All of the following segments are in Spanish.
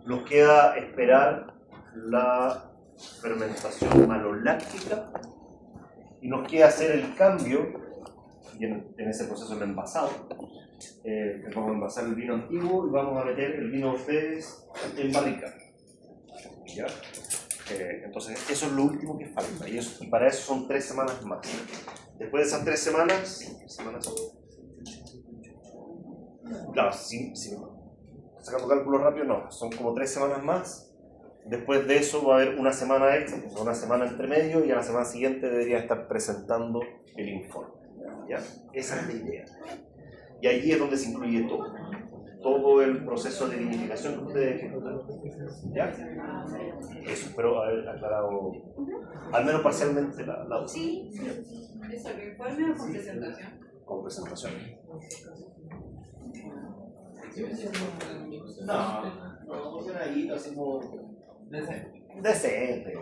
nos queda esperar la fermentación maloláctica y nos queda hacer el cambio, y en ese proceso el envasado. Vamos a envasar el vino antiguo y vamos a meter el vino de ustedes en barrica. ¿Ya? Entonces eso es lo último que falta y para eso son 3 semanas más. Después de esas 3 semanas claro, sacando cálculos rápido no, son como 3 semanas más. Después de eso va a haber una semana extra, una semana entre medio, y a la semana siguiente debería estar presentando el informe. ¿Ya? Esa es la idea. Y allí es donde se incluye todo el proceso de vinificación que ustedes ejecutan. ¿Ya? Eso, espero haber aclarado al menos parcialmente la duda. Sí, ¿es el informe o con presentación? Con presentación. No, funciona ahí, así como decente.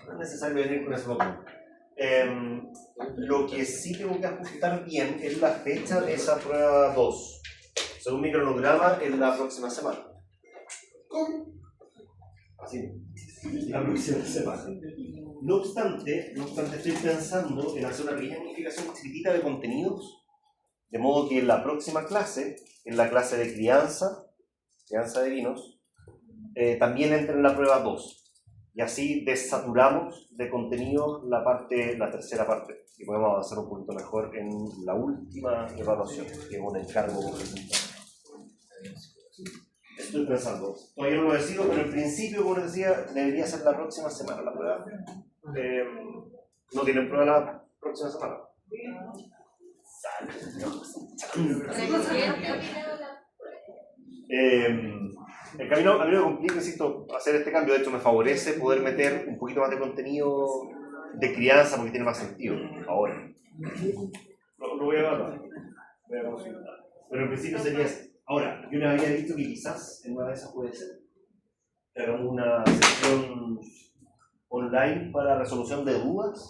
No es necesario venir con eso. Lo que sí tengo que ajustar bien es la fecha de esa prueba 2. Según mi cronograma, es la próxima semana. ¿Cómo? Así, la próxima semana. No obstante, estoy pensando en hacer una pequeña modificación chiquitita de contenidos, de modo que en la próxima clase, en la clase de crianza de vinos, también entre en la prueba 2. Y así desaturamos de contenido la tercera parte, y podemos avanzar un poquito mejor en la última evaluación, que es un encargo. Estoy pensando, todavía no lo decido, pero en principio, como les decía, debería ser la próxima semana la prueba. ¿No tienen prueba la próxima semana? El camino me complica, necesito hacer este cambio. De hecho, me favorece poder meter un poquito más de contenido de crianza porque tiene más sentido ahora. Lo voy a evaluar. Pero en principio sería así. Ahora, yo les había dicho que quizás en una de esas puede ser que hagamos una sesión online para resolución de dudas.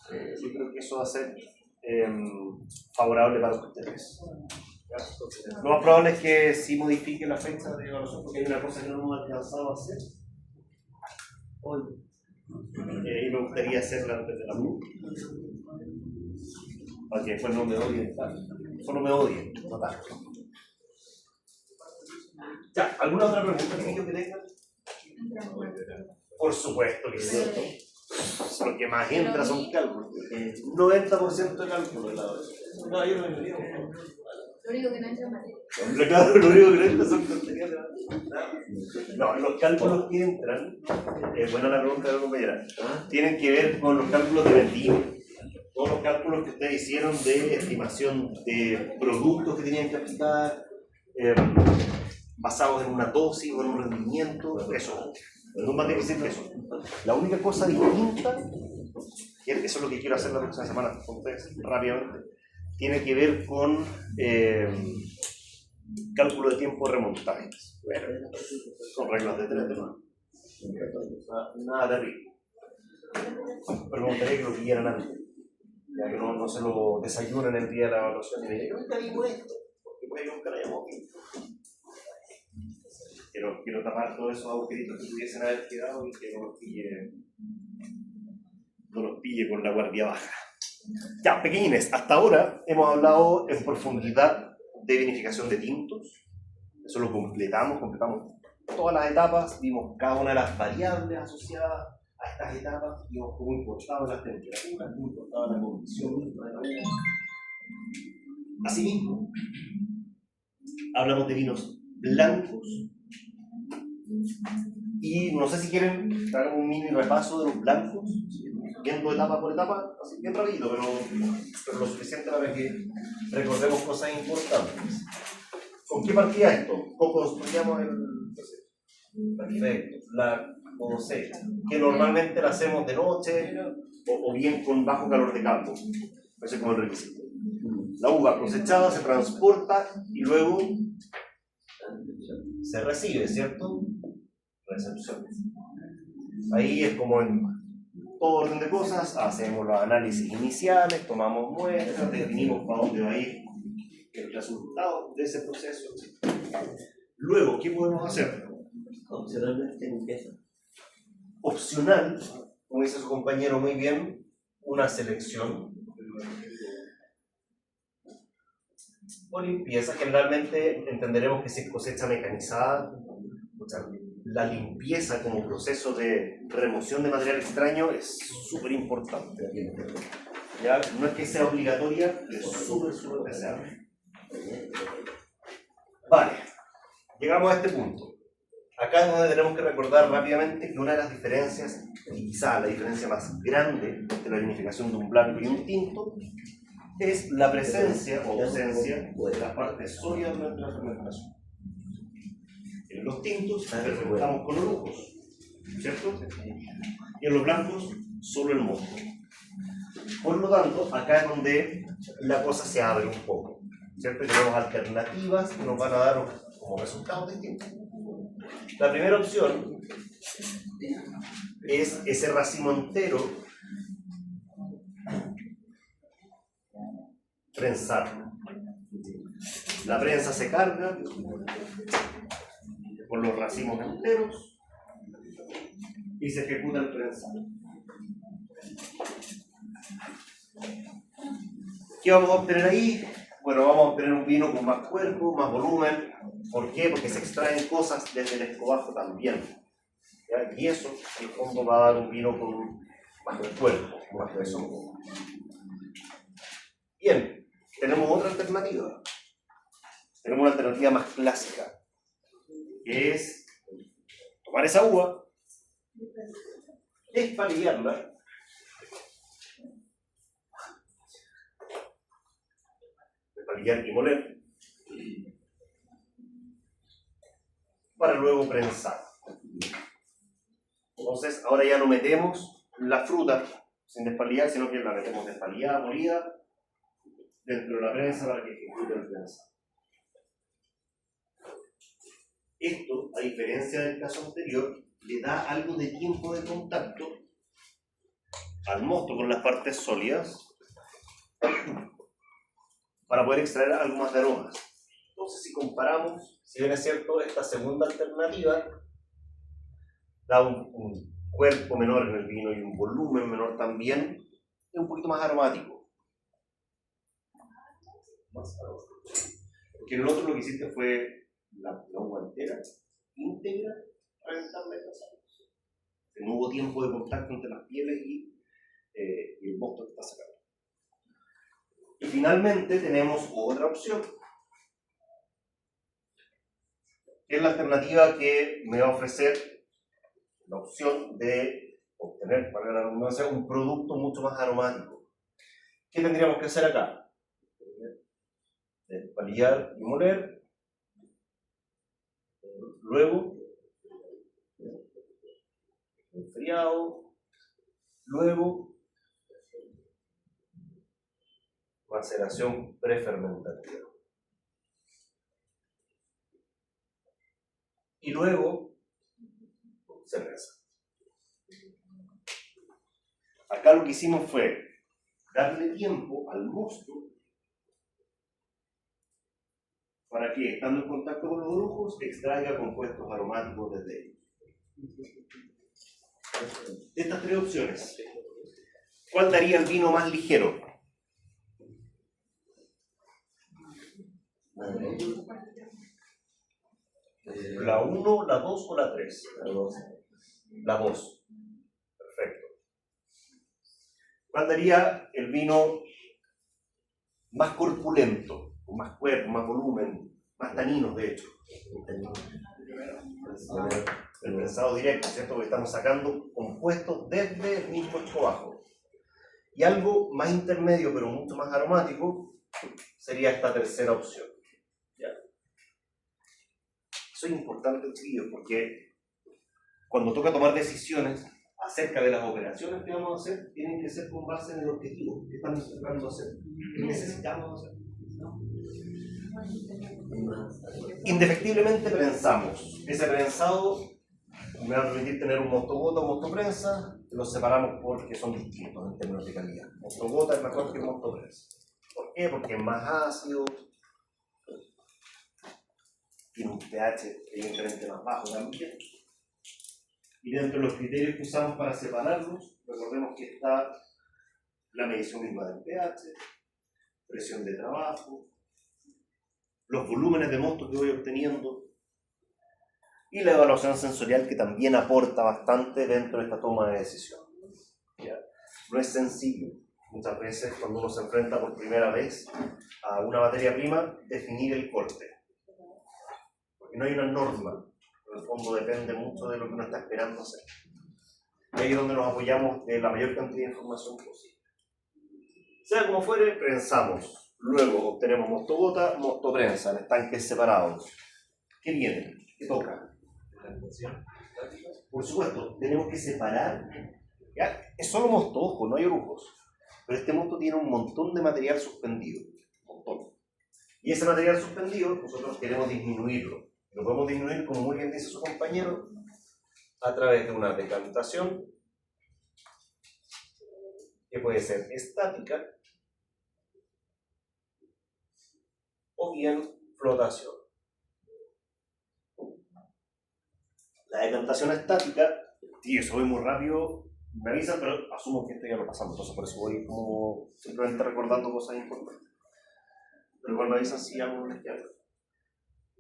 Yo creo que eso va a ser favorable para ustedes. Lo más probable es que sí modifique la fecha de evaluación porque hay una cosa que no hemos alcanzado a hacer hoy. Y me gustaría hacerla antes de la prueba. Para que después no me odien. Solo me odien, no tanto. Ya, ¿alguna otra pregunta que tengan? Por supuesto que sí. Lo que más entra son cálculos. 90% de cálculos. No, yo no me digo. Lo único que no entra es materia. Claro, lo único que no entra son contenidos. No, los cálculos que entran, buena la pregunta de la compañera, tienen que ver con los cálculos de vendimia. Todos los cálculos que ustedes hicieron de estimación de productos que tenían que aplicar, basados en una dosis o en un rendimiento, eso. No es más difícil que eso. La única cosa distinta, y eso es lo que quiero hacer la próxima semana con ustedes rápidamente, tiene que ver con cálculo de tiempo de remontaje. Bueno, son reglas de 3 de más. Nada terrible. Pero me gustaría que lo pillaran antes, ya que no se lo desayunen el día de la evaluación y me digan, yo nunca digo esto, porque puede que nunca lo hayamos visto. Quiero tapar todos esos agujeritos que pudiesen haber quedado y que no los pille con la guardia baja. Ya, pequeñines, hasta ahora hemos hablado en profundidad de vinificación de tintos. Eso lo completamos todas las etapas, vimos cada una de las variables asociadas a estas etapas, vimos cómo importaban las temperaturas, cómo importaba la condición misma de la uva. Asimismo, hablamos de vinos blancos. Y no sé si quieren dar un mini repaso de los blancos, viendo etapa por etapa, así bien rápido, pero lo suficiente para que recordemos cosas importantes. ¿Con qué partía esto? ¿Cómo construíamos el proceso? Perfecto. La cosecha, que normalmente la hacemos de noche o bien con bajo calor de campo. Ese es como el requisito. La uva cosechada se transporta y luego se recibe, ¿cierto? Recepción. Ahí es como en todo orden de cosas, hacemos los análisis iniciales, tomamos muestras, definimos para dónde va a ir el resultado de ese proceso. Luego, ¿qué podemos hacer? Opcionalmente limpieza. Opcional, como dice su compañero muy bien, una selección o limpieza. Generalmente entenderemos que si es cosecha mecanizada, o sea, la limpieza como proceso de remoción de material extraño es súper importante. ¿Ya? No es que sea obligatoria, es súper deseable. Vale, llegamos a este punto. Acá es donde tenemos que recordar rápidamente que una de las diferencias, y quizá la diferencia más grande de la vinificación de un blanco y un tinto, es la presencia o ausencia de las partes sólidas durante la fermentación. En los tintos fermentamos con orujos, ¿cierto? Y en los blancos solo el mosto. Por lo tanto, acá es donde la cosa se abre un poco, ¿cierto? Tenemos alternativas que nos van a dar como resultados distintos. La primera opción es ese racimo entero prensarlo. La prensa se carga por los racimos enteros y se ejecuta el prensado. ¿Qué vamos a obtener ahí? Bueno, vamos a obtener un vino con más cuerpo, más volumen. ¿Por qué? Porque se extraen cosas desde el escobajo también. ¿Ya? Y eso, en el fondo, va a dar un vino con más cuerpo, más peso. Bien, tenemos otra alternativa. Tenemos una alternativa más clásica, que es tomar esa uva, espalillarla, espalillar y moler, para luego prensar. Entonces, ahora ya no metemos la fruta sin despalillar, sino que la metemos despalillada, molida, dentro de la prensa para que ejecute el prensado. Esto, a diferencia del caso anterior, le da algo de tiempo de contacto al mosto con las partes sólidas para poder extraer algo más de aromas. Entonces, si comparamos, si bien es cierto, esta segunda alternativa da un cuerpo menor en el vino y un volumen menor también, es un poquito más aromático. Porque en el otro lo que hiciste fue la uva entera, íntegra, reventarla y pasarla. No hubo tiempo de contacto entre las pieles y el mosto que está sacando. Y finalmente tenemos otra opción, que es la alternativa que me va a ofrecer la opción de obtener, para la redundancia, un producto mucho más aromático. ¿Qué tendríamos que hacer acá? Espalillar y moler. Luego, enfriado. Luego, maceración prefermentativa. Y luego, cerveza. Acá lo que hicimos fue darle tiempo al mosto para que, estando en contacto con los orujos, extraiga compuestos aromáticos desde ellos. De estas tres opciones, ¿cuál daría el vino más ligero? ¿La 1, la 2 o la 3? La 2. La 2. Perfecto. ¿Cuál daría el vino más corpulento? Con más cuerpo, más volumen, más taninos, de hecho. El prensado directo, ¿cierto? Porque estamos sacando compuestos desde el mismo escobajo. Y algo más intermedio, pero mucho más aromático, sería esta tercera opción. ¿Ya? Eso es importante, chiquillos, porque cuando toca tomar decisiones acerca de las operaciones que vamos a hacer, tienen que ser con base en el objetivo que estamos tratando de hacer. ¿Qué necesitamos hacer? Indefectiblemente prensamos. Ese prensado me va a permitir tener un mosto gota o mosto prensa. Los separamos porque son distintos en términos de calidad. Mosto gota es mejor que el mosto prensa. ¿Por qué? Porque es más ácido. tiene un pH evidentemente más bajo también. Y dentro de los criterios que usamos para separarlos, recordemos que está la medición misma del pH, presión de trabajo, los volúmenes de mosto que voy obteniendo y la evaluación sensorial, que también aporta bastante dentro de esta toma de decisión. ¿Ya? No es sencillo, muchas veces cuando uno se enfrenta por primera vez a una materia prima, definir el corte, porque no hay una norma, en el fondo depende mucho de lo que uno está esperando hacer. Y ahí es donde nos apoyamos de la mayor cantidad de información posible. Sea como fuere, prensamos, luego obtenemos mosto gota, mosto prensa, en estanques separados. ¿Qué viene? ¿Qué toca? Por supuesto, tenemos que separar. ¿Ya? Es solo mosto, ojo, no hay orujos. Pero este mosto tiene un montón de material suspendido. Un montón. Y ese material suspendido, nosotros queremos disminuirlo. Lo podemos disminuir, como muy bien dice su compañero, a través de una decantación, que puede ser estática, o bien flotación. La decantación estática, y eso voy muy rápido, me avisan, pero asumo que esto ya lo pasamos, entonces por eso voy como simplemente recordando cosas importantes. Pero igual me avisan si algo no les queda.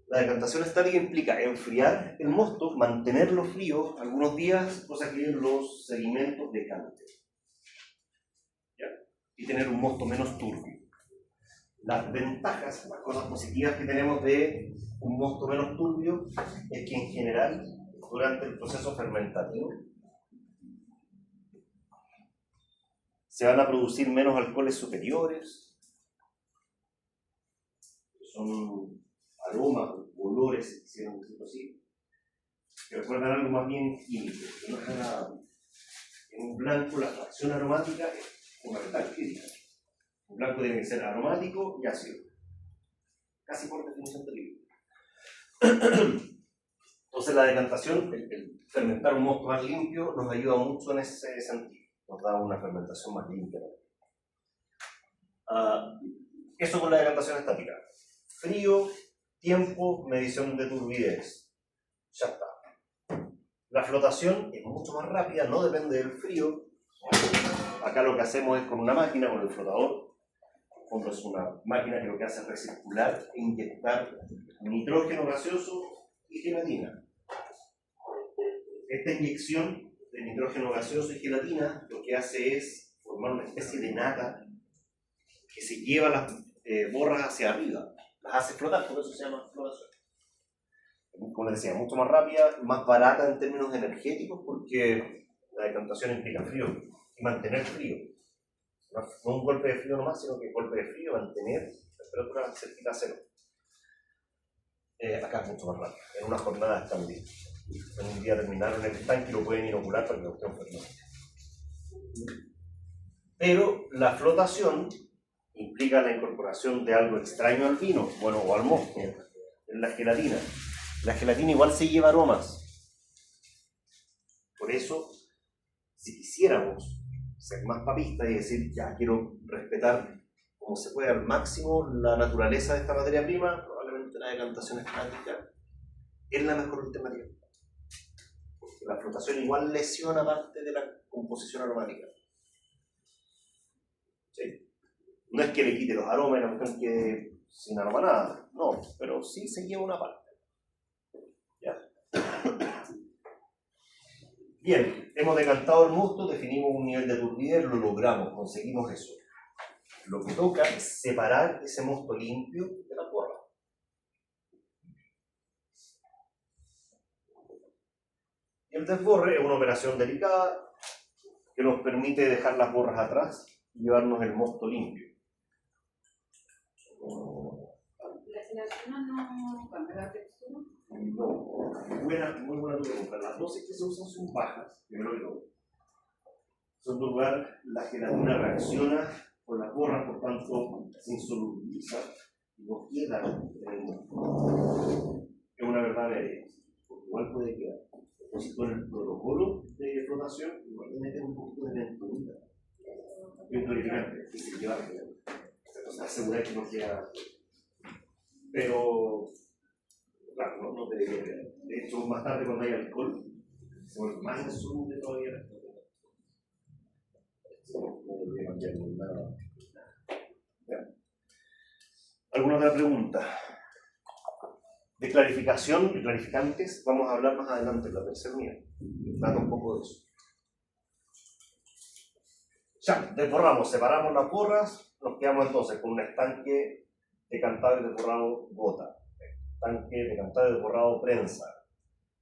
La decantación estática implica enfriar el mosto, mantenerlo frío algunos días, cosa que los sedimentos decanten. ¿Ya? Y tener un mosto menos turbio. Las ventajas, las cosas positivas que tenemos de un mosto menos turbio es que en general, durante el proceso fermentativo, se van a producir menos alcoholes superiores, que son aromas, olores, si quisieran decirlo así, que recuerdan algo más bien químico, que no es agradable. En un blanco la fracción aromática es fundamental, crítica. Un blanco tiene que ser aromático y ácido, casi por definición del libro. Entonces la decantación, el fermentar un mosto más limpio, nos ayuda mucho en ese sentido. Nos da una fermentación más limpia. Eso con la decantación estática. Frío, tiempo, medición de turbidez. Ya está. La flotación es mucho más rápida, no depende del frío. Acá lo que hacemos es con una máquina, con el flotador. En el fondo es una máquina que lo que hace es recircular e inyectar nitrógeno gaseoso y gelatina. Esta inyección de nitrógeno gaseoso y gelatina lo que hace es formar una especie de nata que se lleva las borras hacia arriba, las hace flotar, por eso se llama flotación. Como les decía, mucho más rápida, más barata en términos energéticos, porque la decantación implica frío y mantener frío. No un golpe de frío nomás, sino que golpe de frío, mantener temperatura cerquita a cero. Acá es mucho más rápido, en unas jornadas también. En un día terminaron el estanque y lo pueden inocular para que lo estén fermentando. Pero la flotación implica la incorporación de algo extraño al vino, bueno, o al mosto, en la gelatina. La gelatina igual se lleva aromas. Por eso, si quisiéramos ser más papistas y decir, ya quiero respetar como se puede al máximo la naturaleza de esta materia prima, probablemente la decantación estática es la mejor alternativa. Porque la flotación igual lesiona parte de la composición aromática. ¿Sí? No es que le quite los aromas y la cuestión quede sin aroma nada, no, pero sí se lleva una parte. ¿Ya? Bien, hemos decantado el mosto, definimos un nivel de turbidez, lo logramos, conseguimos eso. Lo que toca es separar ese mosto limpio de la borra. Y el desborre es una operación delicada que nos permite dejar las borras atrás y llevarnos el mosto limpio. ¿La zona no cambia la textura? No, muy buena tu pregunta. Las dosis que se usan son bajas, primero que todo. En segundo lugar, la gelatina reacciona con las borras, por tanto, se insolubiliza y no queda en el mosto. Es una verdad media, porque igual puede quedar. Entonces, con el protocolo de flotación, igual le meten un poquito de venturita. Venturificante, que se lleva a entonces, asegurar que no queda. Pero Claro, no te debería quedar. De hecho, más tarde cuando hay alcohol, se vuelve más insoluble todavía. No debería cambiar nada. ¿Alguna otra pregunta? De clarificación, de clarificantes, vamos a hablar más adelante en la tercera unidad. Trata un poco de eso. Ya, desborramos, separamos las borras, nos quedamos entonces con un estanque decantado y desborrado gota, estanque decantado y desborrado prensa.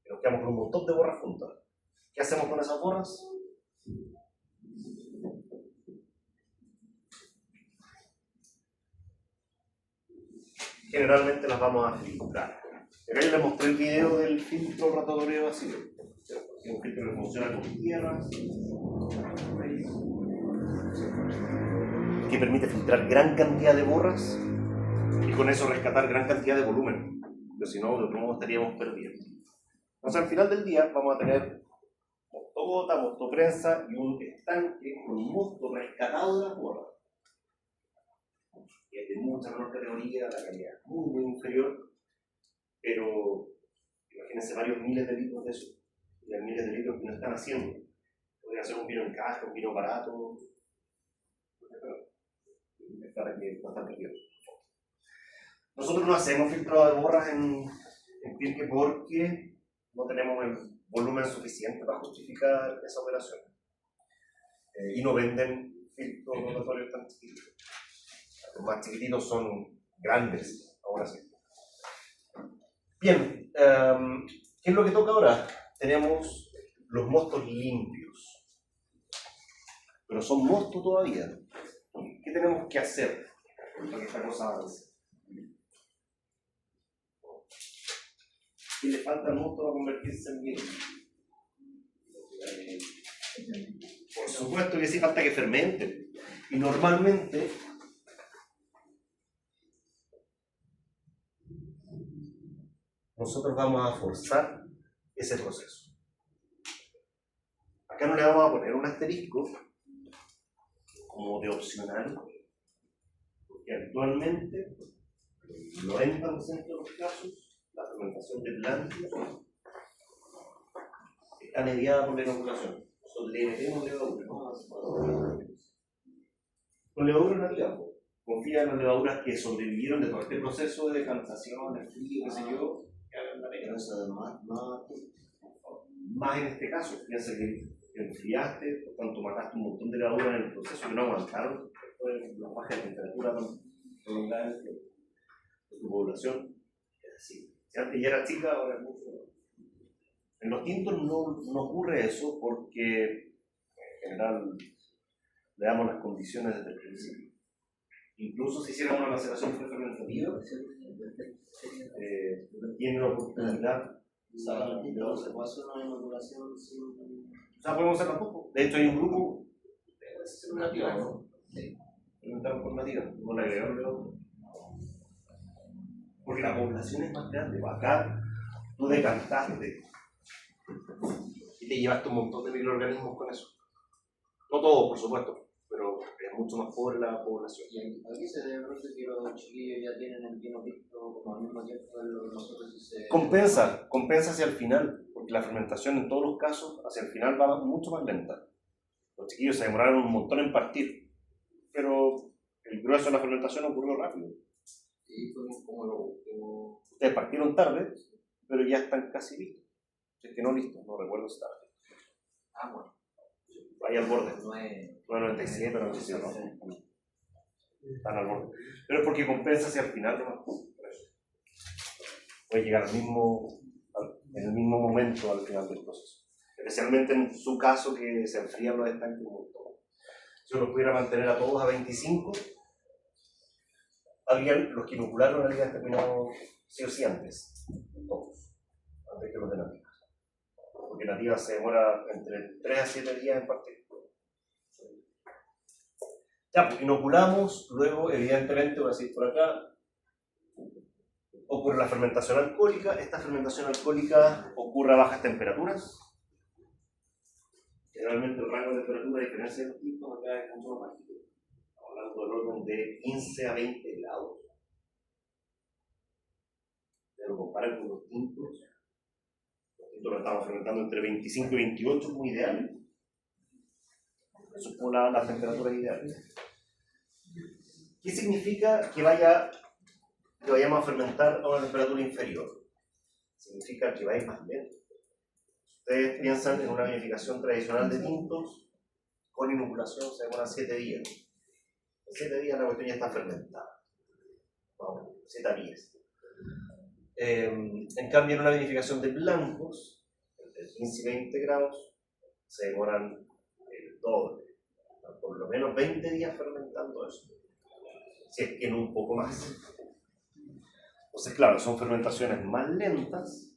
Y nos quedamos con un montón de borras juntas. ¿Qué hacemos con esas borras? Generalmente las vamos a filtrar. Acá yo les mostré el video del filtro rotatorio vacío. Es un filtro que funciona con tierra, que permite filtrar gran cantidad de borras y con eso rescatar gran cantidad de volumen, porque si no, de otro modo estaríamos perdiendo. Entonces al final del día vamos a tener mostogota, mostoprensa y un estanque con un mosto rescatado de las borras. Que es de mucha menor categoría, la calidad es muy inferior, pero imagínense varios miles de litros de eso, y hay miles de litros que no están haciendo. Podría ser un vino en caja, un vino barato, para que no están perdidos. Nosotros no hacemos filtrado de borras en Pirque porque no tenemos el volumen suficiente para justificar esa operación. Y no venden filtros rotatorios tan chiquitos. Los más chiquititos son grandes, ahora sí. Bien, ¿qué es lo que toca ahora? Tenemos los mostos limpios, pero son mostos todavía. ¿Qué tenemos que hacer para que esta cosa avance? ¿Qué le falta al mosto para convertirse en vino? Por supuesto que sí, falta que fermente. Y normalmente nosotros vamos a forzar ese proceso. Acá no le vamos a poner un asterisco como de opcional, porque actualmente, en el 90% de los casos, la fermentación de plantas está mediada por la inoculación. Nosotros le metemos levadura, ¿no? Con levaduras nativas. Confía en las levaduras que sobrevivieron de todo este proceso de decantación, el frío, qué sé yo, que hagan la pena. Más en este caso, piensa que enfriaste, por tanto mataste un montón de levaduras en el proceso que no aguantaron las bajas de temperatura prolongadas de tu población. Es así. Si antes ya era chica, ahora es mucho. En los tintos no ocurre eso porque en general le damos las condiciones desde el principio. Incluso si hiciéramos una maceración prefermentativa, tiene la oportunidad. O sea, podemos hacer tampoco. De hecho, hay un grupo nativa, ¿no? Sí. Preguntamos por nativa, no le agregaron levaduras. Porque la población es más grande. Acá tú decantaste y te llevaste un montón de microorganismos con eso. No todos, por supuesto, pero es mucho más pobre la población. Y aquí se debe ver que los chiquillos ya tienen el vino listo como al mismo tiempo que nosotros se... Compensa hacia el final, porque la fermentación en todos los casos hacia el final va mucho más lenta. Los chiquillos se demoraron un montón en partir, pero el grueso de la fermentación ocurrió rápido. Y fue como Ustedes partieron tarde, pero ya están casi listos. Es que no listos, no recuerdo si tarde. bueno. Ahí al borde. 997, 97, 97, ¿no? Están al borde. Pero es porque compensa hacia el final, ¿no? Por eso. Puede llegar en el mismo momento al final del proceso. Especialmente en su caso que se enfrían los estanques un montón. Si uno pudiera mantener a todos a 25, los que inocularon habían terminado sí o sí antes. Todos. Antes que los de nativas. Porque nativas se demora entre 3 a 7 días en partir. Ya, pues inoculamos, luego evidentemente, voy a decir por acá, ocurre la fermentación alcohólica. Esta fermentación alcohólica ocurre a bajas temperaturas. Generalmente el rango de temperatura, a diferencia de los tipos, acá es mucho más bajito. Estamos hablando del orden de 15 a 20 grados. De lo comparan con los tintos lo estamos fermentando entre 25 y 28, es muy ideal. Eso es como la temperatura ideal. ¿Qué significa que vayamos a fermentar a una temperatura inferior? Significa que va a ir más lento. Ustedes piensan en una vinificación tradicional de tintos, con inoculación se demora 7 días. En 7 días la cuestión ya está fermentada. Vamos, 7 a 10. En cambio, en una vinificación de blancos, entre 15 y 20 grados, se demoran el doble. Por lo menos 20 días fermentando eso. Si es que no un poco más. Entonces, claro, son fermentaciones más lentas,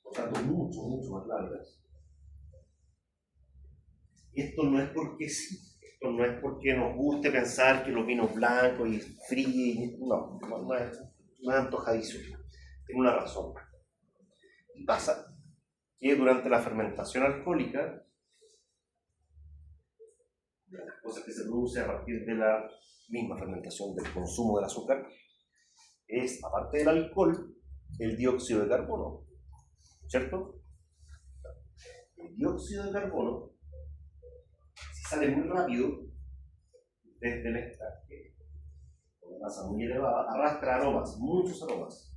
por tanto, mucho más largas. Y esto no es porque sí. Esto no es porque nos guste pensar que los vinos blancos y fríos, no es antojadizo. Tiene una razón. Y pasa que durante la fermentación alcohólica, las cosas que se producen a partir de la misma fermentación del consumo del azúcar, es, aparte del alcohol, el dióxido de carbono. ¿Cierto? El dióxido de carbono, si sale muy rápido desde el extracto, con una masa muy elevada, arrastra aromas, muchos aromas.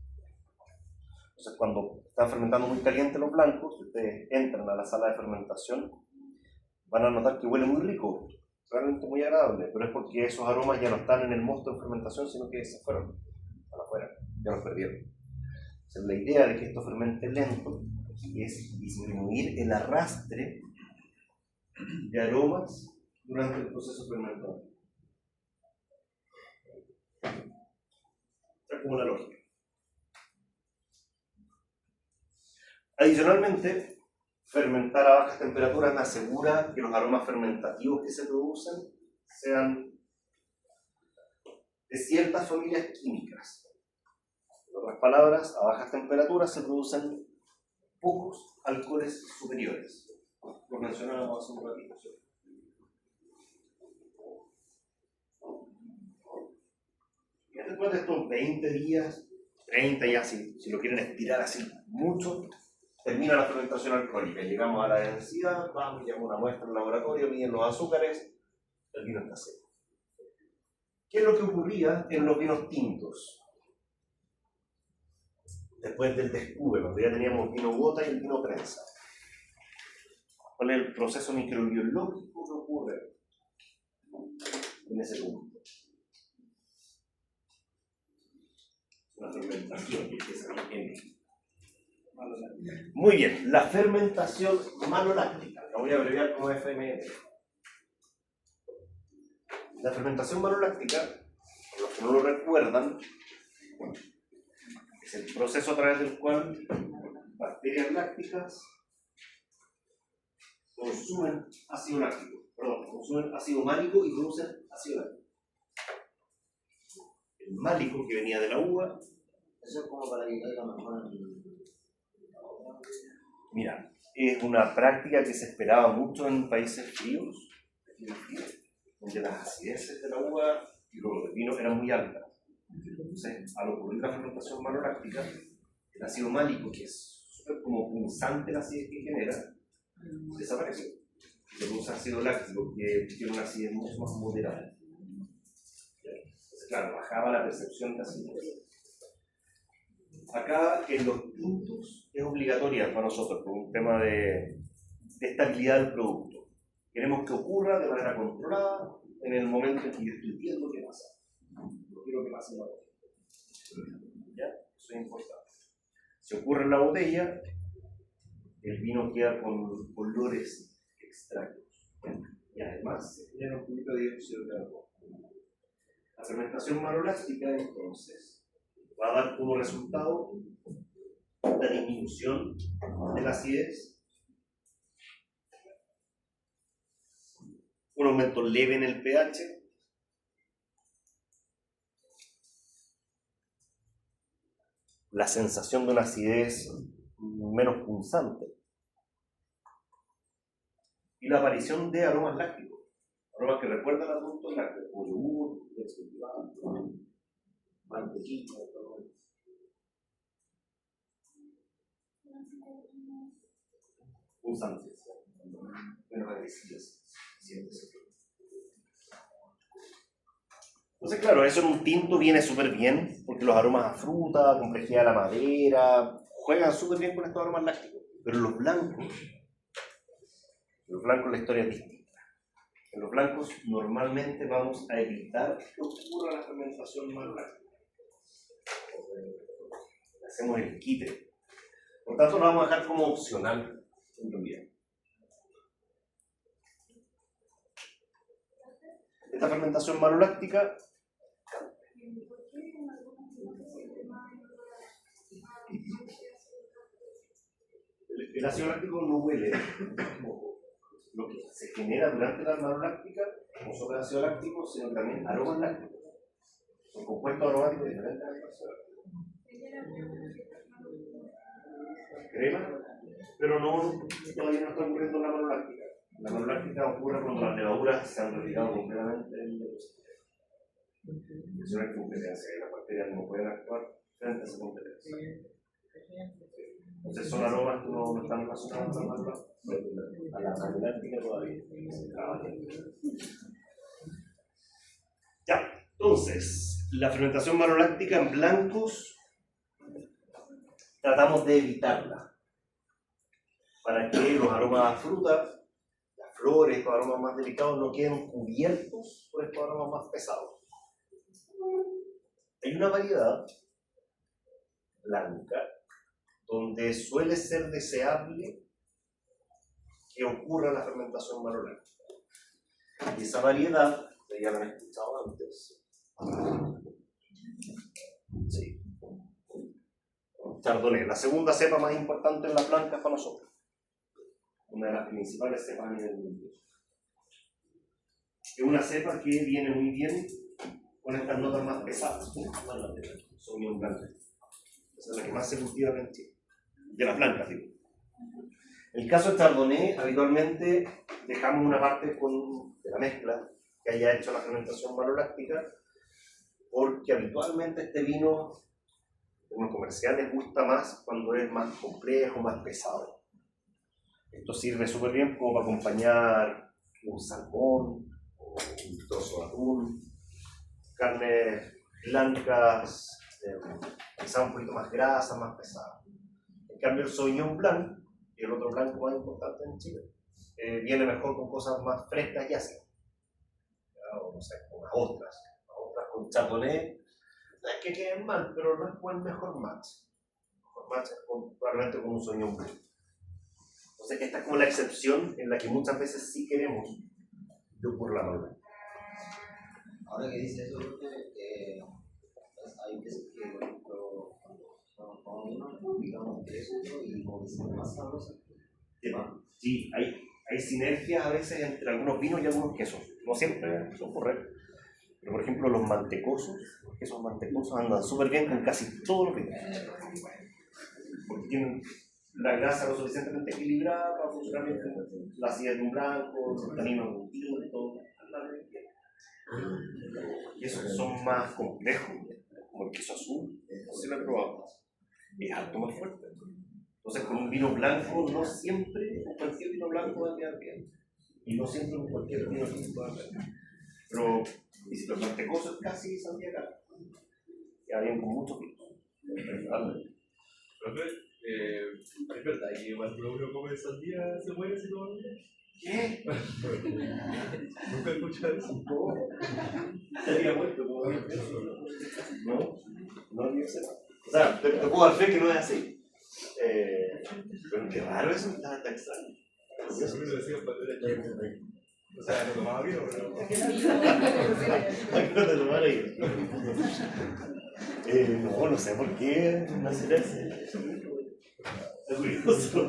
Entonces, cuando están fermentando muy caliente los blancos, si ustedes entran a la sala de fermentación, van a notar que huele muy rico, realmente muy agradable, pero es porque esos aromas ya no están en el mosto de fermentación, sino que se fueron para afuera, ya los perdieron. Entonces, la idea de que esto fermente lento es disminuir el arrastre de aromas durante el proceso fermentador. Es como la lógica. Adicionalmente, fermentar a bajas temperaturas me asegura que los aromas fermentativos que se producen sean de ciertas familias químicas. En otras palabras, a bajas temperaturas se producen pocos alcoholes superiores. Lo mencionábamos hace un ratito. Y después de estos 20 días, 30 ya, si lo quieren estirar así mucho, termina la fermentación alcohólica. Llegamos a la densidad, vamos, llevamos una muestra al laboratorio, miden los azúcares, el vino está seco. ¿Qué es lo que ocurría en los vinos tintos? Después del descubre, cuando ya teníamos vino gota y el vino prensa. ¿Cuál es el proceso microbiológico que ocurre en ese punto? Una fermentación que empieza en muy bien, la fermentación maloláctica, la voy a abreviar como FML. La fermentación maloláctica, para los que no lo recuerdan, es el proceso a través del cual bacterias lácticas consumen ácido láctico, consumen ácido málico y producen ácido láctico. El málico que venía de la uva, Eso es como para evitar la mejora. mira, es una práctica que se esperaba mucho en países fríos, donde las acideces de la uva y luego del vino eran muy altas. Entonces, al ocurrir la fermentación maloláctica, el ácido málico, que es súper como punzante la acidez que genera, desapareció. Se produce ácido láctico, que tiene una acidez mucho más moderada. Entonces, claro, bajaba la percepción de acidez. Acá en los tintos es obligatoria para nosotros por un tema de estabilidad del producto. Queremos que ocurra de manera controlada en el momento en que yo estoy viendo qué pasa. No quiero que pase en la botella. ¿Ya? Eso es importante. Si ocurre en la botella, el vino queda con olores extraños. Y además se genera un poquito de dióxido de carbono. La fermentación maloláctica, entonces, va a dar como resultado la disminución de la acidez, un aumento leve en el pH, la sensación de una acidez menos punzante y la aparición de aromas lácticos, aromas que recuerdan a productos lácteos, como yogur, leche cultivada. mantequilla, todo. Un sándwich. Menos agresivas. Entonces, claro, eso en un tinto viene súper bien, porque los aromas a fruta, complejidad de la madera, juegan súper bien con estos aromas lácticos. Pero los blancos la historia es distinta. En los blancos normalmente vamos a evitar que ocurra la fermentación maloláctica. Hacemos el quite. Por tanto, lo vamos a dejar como opcional en realidad. Esta fermentación maloláctica el ácido láctico no huele. Lo que se genera durante la maloláctica no solo el ácido láctico, sino también aromas lácticos. Son compuestos aromáticos diferentes al ácido láctico. Crema, pero todavía no está ocurriendo la maloláctica. La maloláctica ocurre cuando las levaduras se han retirado completamente del ecosistema. Eso no es competencia, y las bacterias no pueden actuar frente a esa competencia. Entonces son aromas que no están relacionados a la maloláctica todavía. Ya, entonces, la fermentación maloláctica en blancos tratamos de evitarla para que los aromas a fruta, las flores, estos aromas más delicados no queden cubiertos por estos aromas más pesados. Hay una variedad blanca donde suele ser deseable que ocurra la fermentación maloláctica. Y esa variedad, ya la han escuchado antes, sí. Chardonnay, la segunda cepa más importante en la blanca para nosotros. Una de las principales cepas a nivel mundial. Es una cepa que viene muy bien con estas notas más pesadas. Sauvignon blanc. Esa es la que más se cultiva en Chile. De las blancas, digo. En el caso del Chardonnay, habitualmente dejamos una parte de la mezcla que haya hecho la fermentación maloláctica, porque habitualmente este vino en los comerciales gusta más cuando es más complejo, más pesado. Esto sirve súper bien como para acompañar un salmón o un trozo de atún, carnes blancas, quizá un poquito más grasas, más pesadas. En cambio, el Sauvignon Blanc, y el otro blanco más importante en Chile, viene mejor con cosas más frescas y ácidas. O no sé, con las ostras. Las ostras con Chardonnay, no es que queden mal, pero no es el mejor match. El mejor match es probablemente con un Sauvignon Blanc. Entonces, esta es como la excepción en la que muchas veces sí queremos que ocurra la maldad. Ahora que dice eso, hay veces que, por ejemplo, cuando uno digamos queso y como que se más sabroso. Sí, hay sinergias a veces entre algunos vinos y algunos quesos. No siempre eso ocurre. Pero, por ejemplo, los mantecosos, los quesos mantecosos andan súper bien con casi todos los vinos. Porque tienen la grasa lo suficientemente equilibrada para funcionar bien. La acidez de un blanco, el tanino de un tinto. Y esos son más complejos, como el queso azul, no sé si lo he probado. Es harto más fuerte. Entonces, con un vino blanco, no siempre cualquier vino blanco va a quedar bien. Y no siempre con cualquier vino tinto va a quedar bien. Pero, y si los mantecosos casi sandía cara, queda bien con muchos vinos. Profe, ¿es verdad que cuando uno come sandía se muere si no? ¿Qué? Nunca he escuchado eso. Estaría muerto como bien. No ni sepa. O sea, te puedo dar fe que no es así. Pero qué raro eso, está extraño. Eso me lo decía cuando era chico. O sea, no tomaba vino, pero. ¿A qué no te tomara ahí? No sé por qué nacer ese. Es curioso.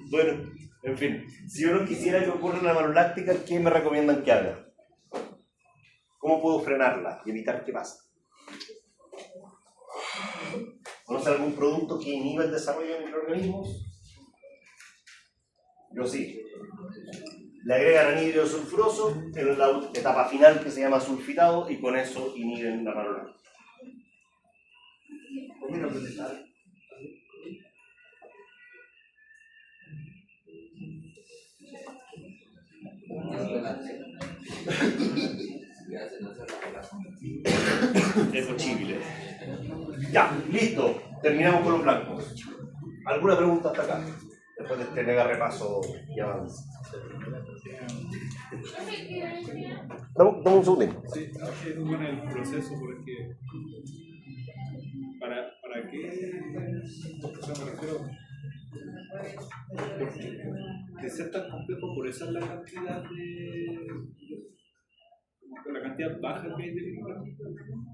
Bueno, en fin, si uno quisiera que ocurra una maloláctica, ¿qué me recomiendan que haga? ¿Cómo puedo frenarla y evitar que pase? ¿Conoce algún producto que inhiba el desarrollo de microorganismos? Yo sí. Le agregan anhídrido sulfuroso en la etapa final que se llama sulfitado y con eso inhiben la malolactosa. Es posible. Ya, listo. Terminamos con los blancos. ¿Alguna pregunta hasta acá? Después de este mega repaso y avance. Dame un segundo. Sí, es bueno el proceso porque ¿para qué? O sea, me refiero de ser tan complejo, por eso es la cantidad la cantidad baja que hay de vino,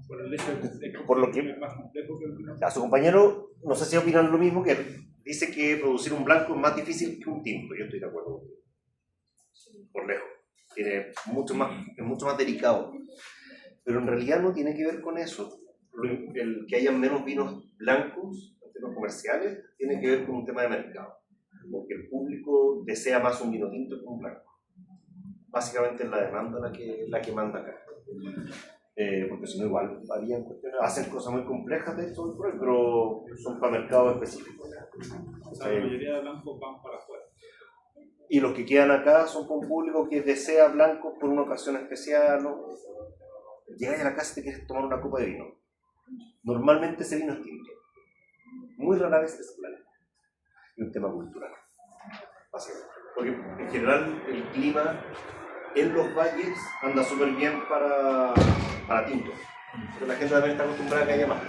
por el hecho de que Por lo que es más complejo que el vino. a su compañero, no sé si opinan lo mismo, que él dice que producir un blanco es más difícil que un tinto. Yo estoy de acuerdo. Por lejos. Es mucho más delicado. Pero en realidad no tiene que ver con eso. El que haya menos vinos blancos, en términos comerciales, tiene que ver con un tema de mercado. Porque el público desea más un vino tinto que un blanco. Básicamente es la demanda la que manda acá. Porque si no, igual varían cuestiones, hacen cosas muy complejas de esto, pero son para mercados específicos. O sea, la mayoría de blancos van para afuera. Y los que quedan acá son para un público que desea blancos por una ocasión especial, ¿no? Llegas a la casa y te quieres tomar una copa de vino. Normalmente ese vino es tinto. Muy rara vez es blanco. Y un tema cultural. Básicamente. Porque en general el clima en los valles anda súper bien para tintos. Pero la gente también está acostumbrada a que haya más.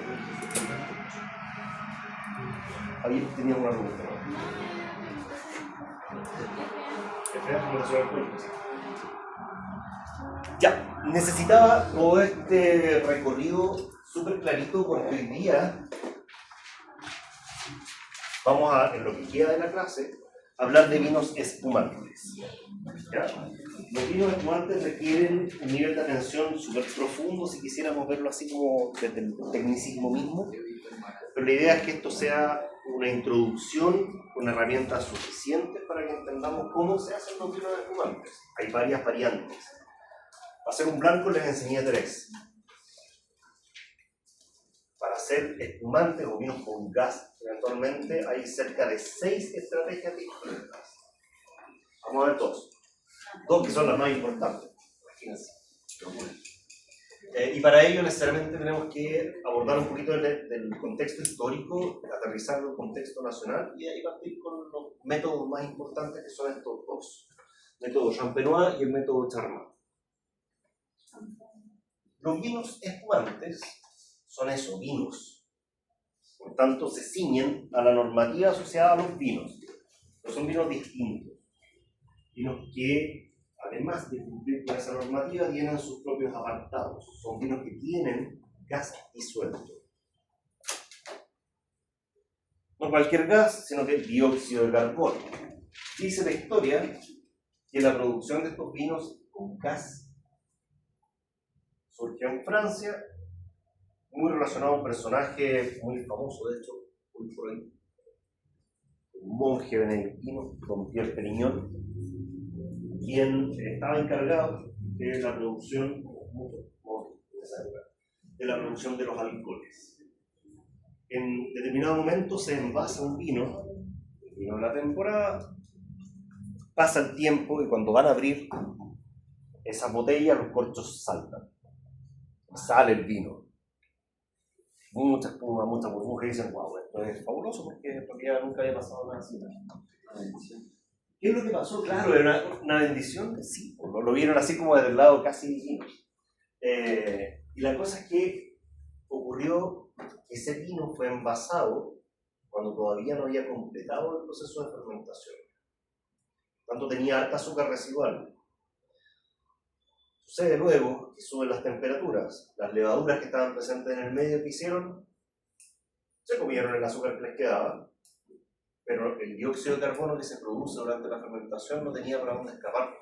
Ahí tenía una pregunta, ¿no? Ya, necesitaba todo este recorrido súper clarito porque hoy día vamos a, en lo que queda de la clase, hablar de vinos espumantes. ¿Ya? Los vinos espumantes requieren un nivel de atención súper profundo si quisiéramos verlo así como desde el tecnicismo mismo, pero la idea es que esto sea una introducción con herramientas suficientes para que entendamos cómo se hacen los vinos espumantes. Hay varias variantes. Para hacer un blanco les enseñé 3. Para hacer espumantes o vinos con gas, eventualmente hay cerca de 6 estrategias distintas. Vamos a ver 2. 2 que son las más importantes. Imagínense. Y para ello necesariamente tenemos que abordar un poquito del contexto histórico, aterrizarlo en el contexto nacional y ahí partir con los métodos más importantes que son estos 2. El método Champenois y el método Charmat. Los vinos espumantes son eso, vinos. Por tanto, se ciñen a la normativa asociada a los vinos. Pero son vinos distintos. Vinos que, además de cumplir con esa normativa, tienen sus propios apartados. Son vinos que tienen gas disuelto. No cualquier gas, sino que el dióxido de carbono. Dice la historia que la producción de estos vinos con gas surgió en Francia, muy relacionado a un personaje muy famoso, de hecho, muy por ahí, un monje benedictino, don Pierre Perignon, quien estaba encargado de la producción de los alcoholes. En determinado momento se envasa un vino, el vino de la temporada, pasa el tiempo y cuando van a abrir esas botellas los corchos saltan. Sale el vino. Mucha espuma, mucha burbuja y dicen, wow, esto es fabuloso porque en realidad nunca había pasado nada así. ¿Qué es lo que pasó? Claro, era una bendición, sí, lo vieron así como desde el lado casi divino. Y la cosa es que ocurrió que ese vino fue envasado cuando todavía no había completado el proceso de fermentación. Por tanto, tenía alta azúcar residual. Sucede luego que suben las temperaturas. Las levaduras que estaban presentes en el medio, ¿qué hicieron? Se comieron el azúcar que les quedaba, pero el dióxido de carbono que se produce durante la fermentación no tenía para dónde escapar.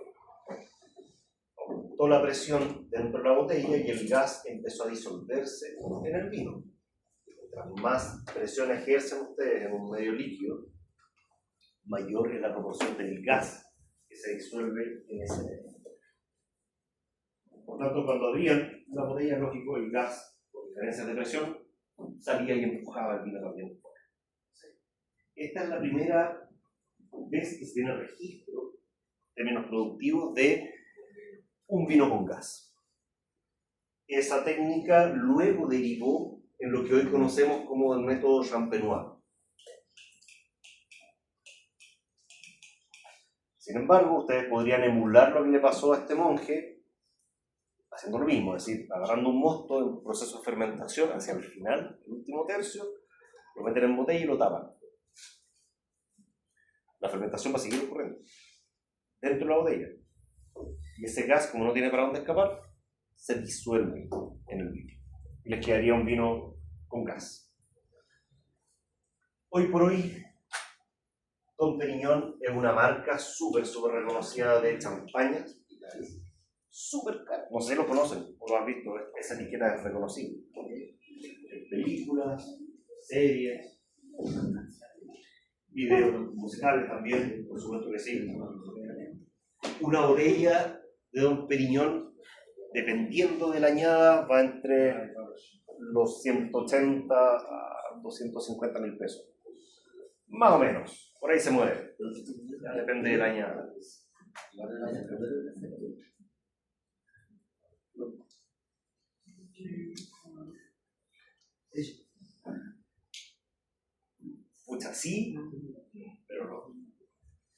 Aumentó la presión dentro de la botella y el gas empezó a disolverse en el vino. Mientras más presión ejercen ustedes en un medio líquido, mayor es la proporción del gas que se disuelve en ese medio. Por tanto, cuando abrían la botella, lógico, el gas, por diferencias de presión, salía y empujaba el vino también. Esta es la primera vez que se tiene registro de términos productivos de un vino con gas. Esa técnica luego derivó en lo que hoy conocemos como el método Champenois. Sin embargo, ustedes podrían emular lo que le pasó a este monje haciendo lo mismo, es decir, agarrando un mosto en un proceso de fermentación hacia el final, el último tercio, lo meten en botella y lo tapan. La fermentación va a seguir ocurriendo dentro de la botella. Y ese gas, como no tiene para dónde escapar, se disuelve en el vino. Y les quedaría un vino con gas. Hoy por hoy, Dom Perignon es una marca súper reconocida de champañas. Súper cara. No sé si lo conocen o lo han visto, esa etiqueta es reconocida. Películas, series, videos musicales también, por supuesto que sí. Una botella de Dom Perignon, dependiendo de la añada, va entre los 180 a 250 mil pesos. Más o menos, por ahí se mueve. Ya depende de la añada. Pucha, sí, pero no.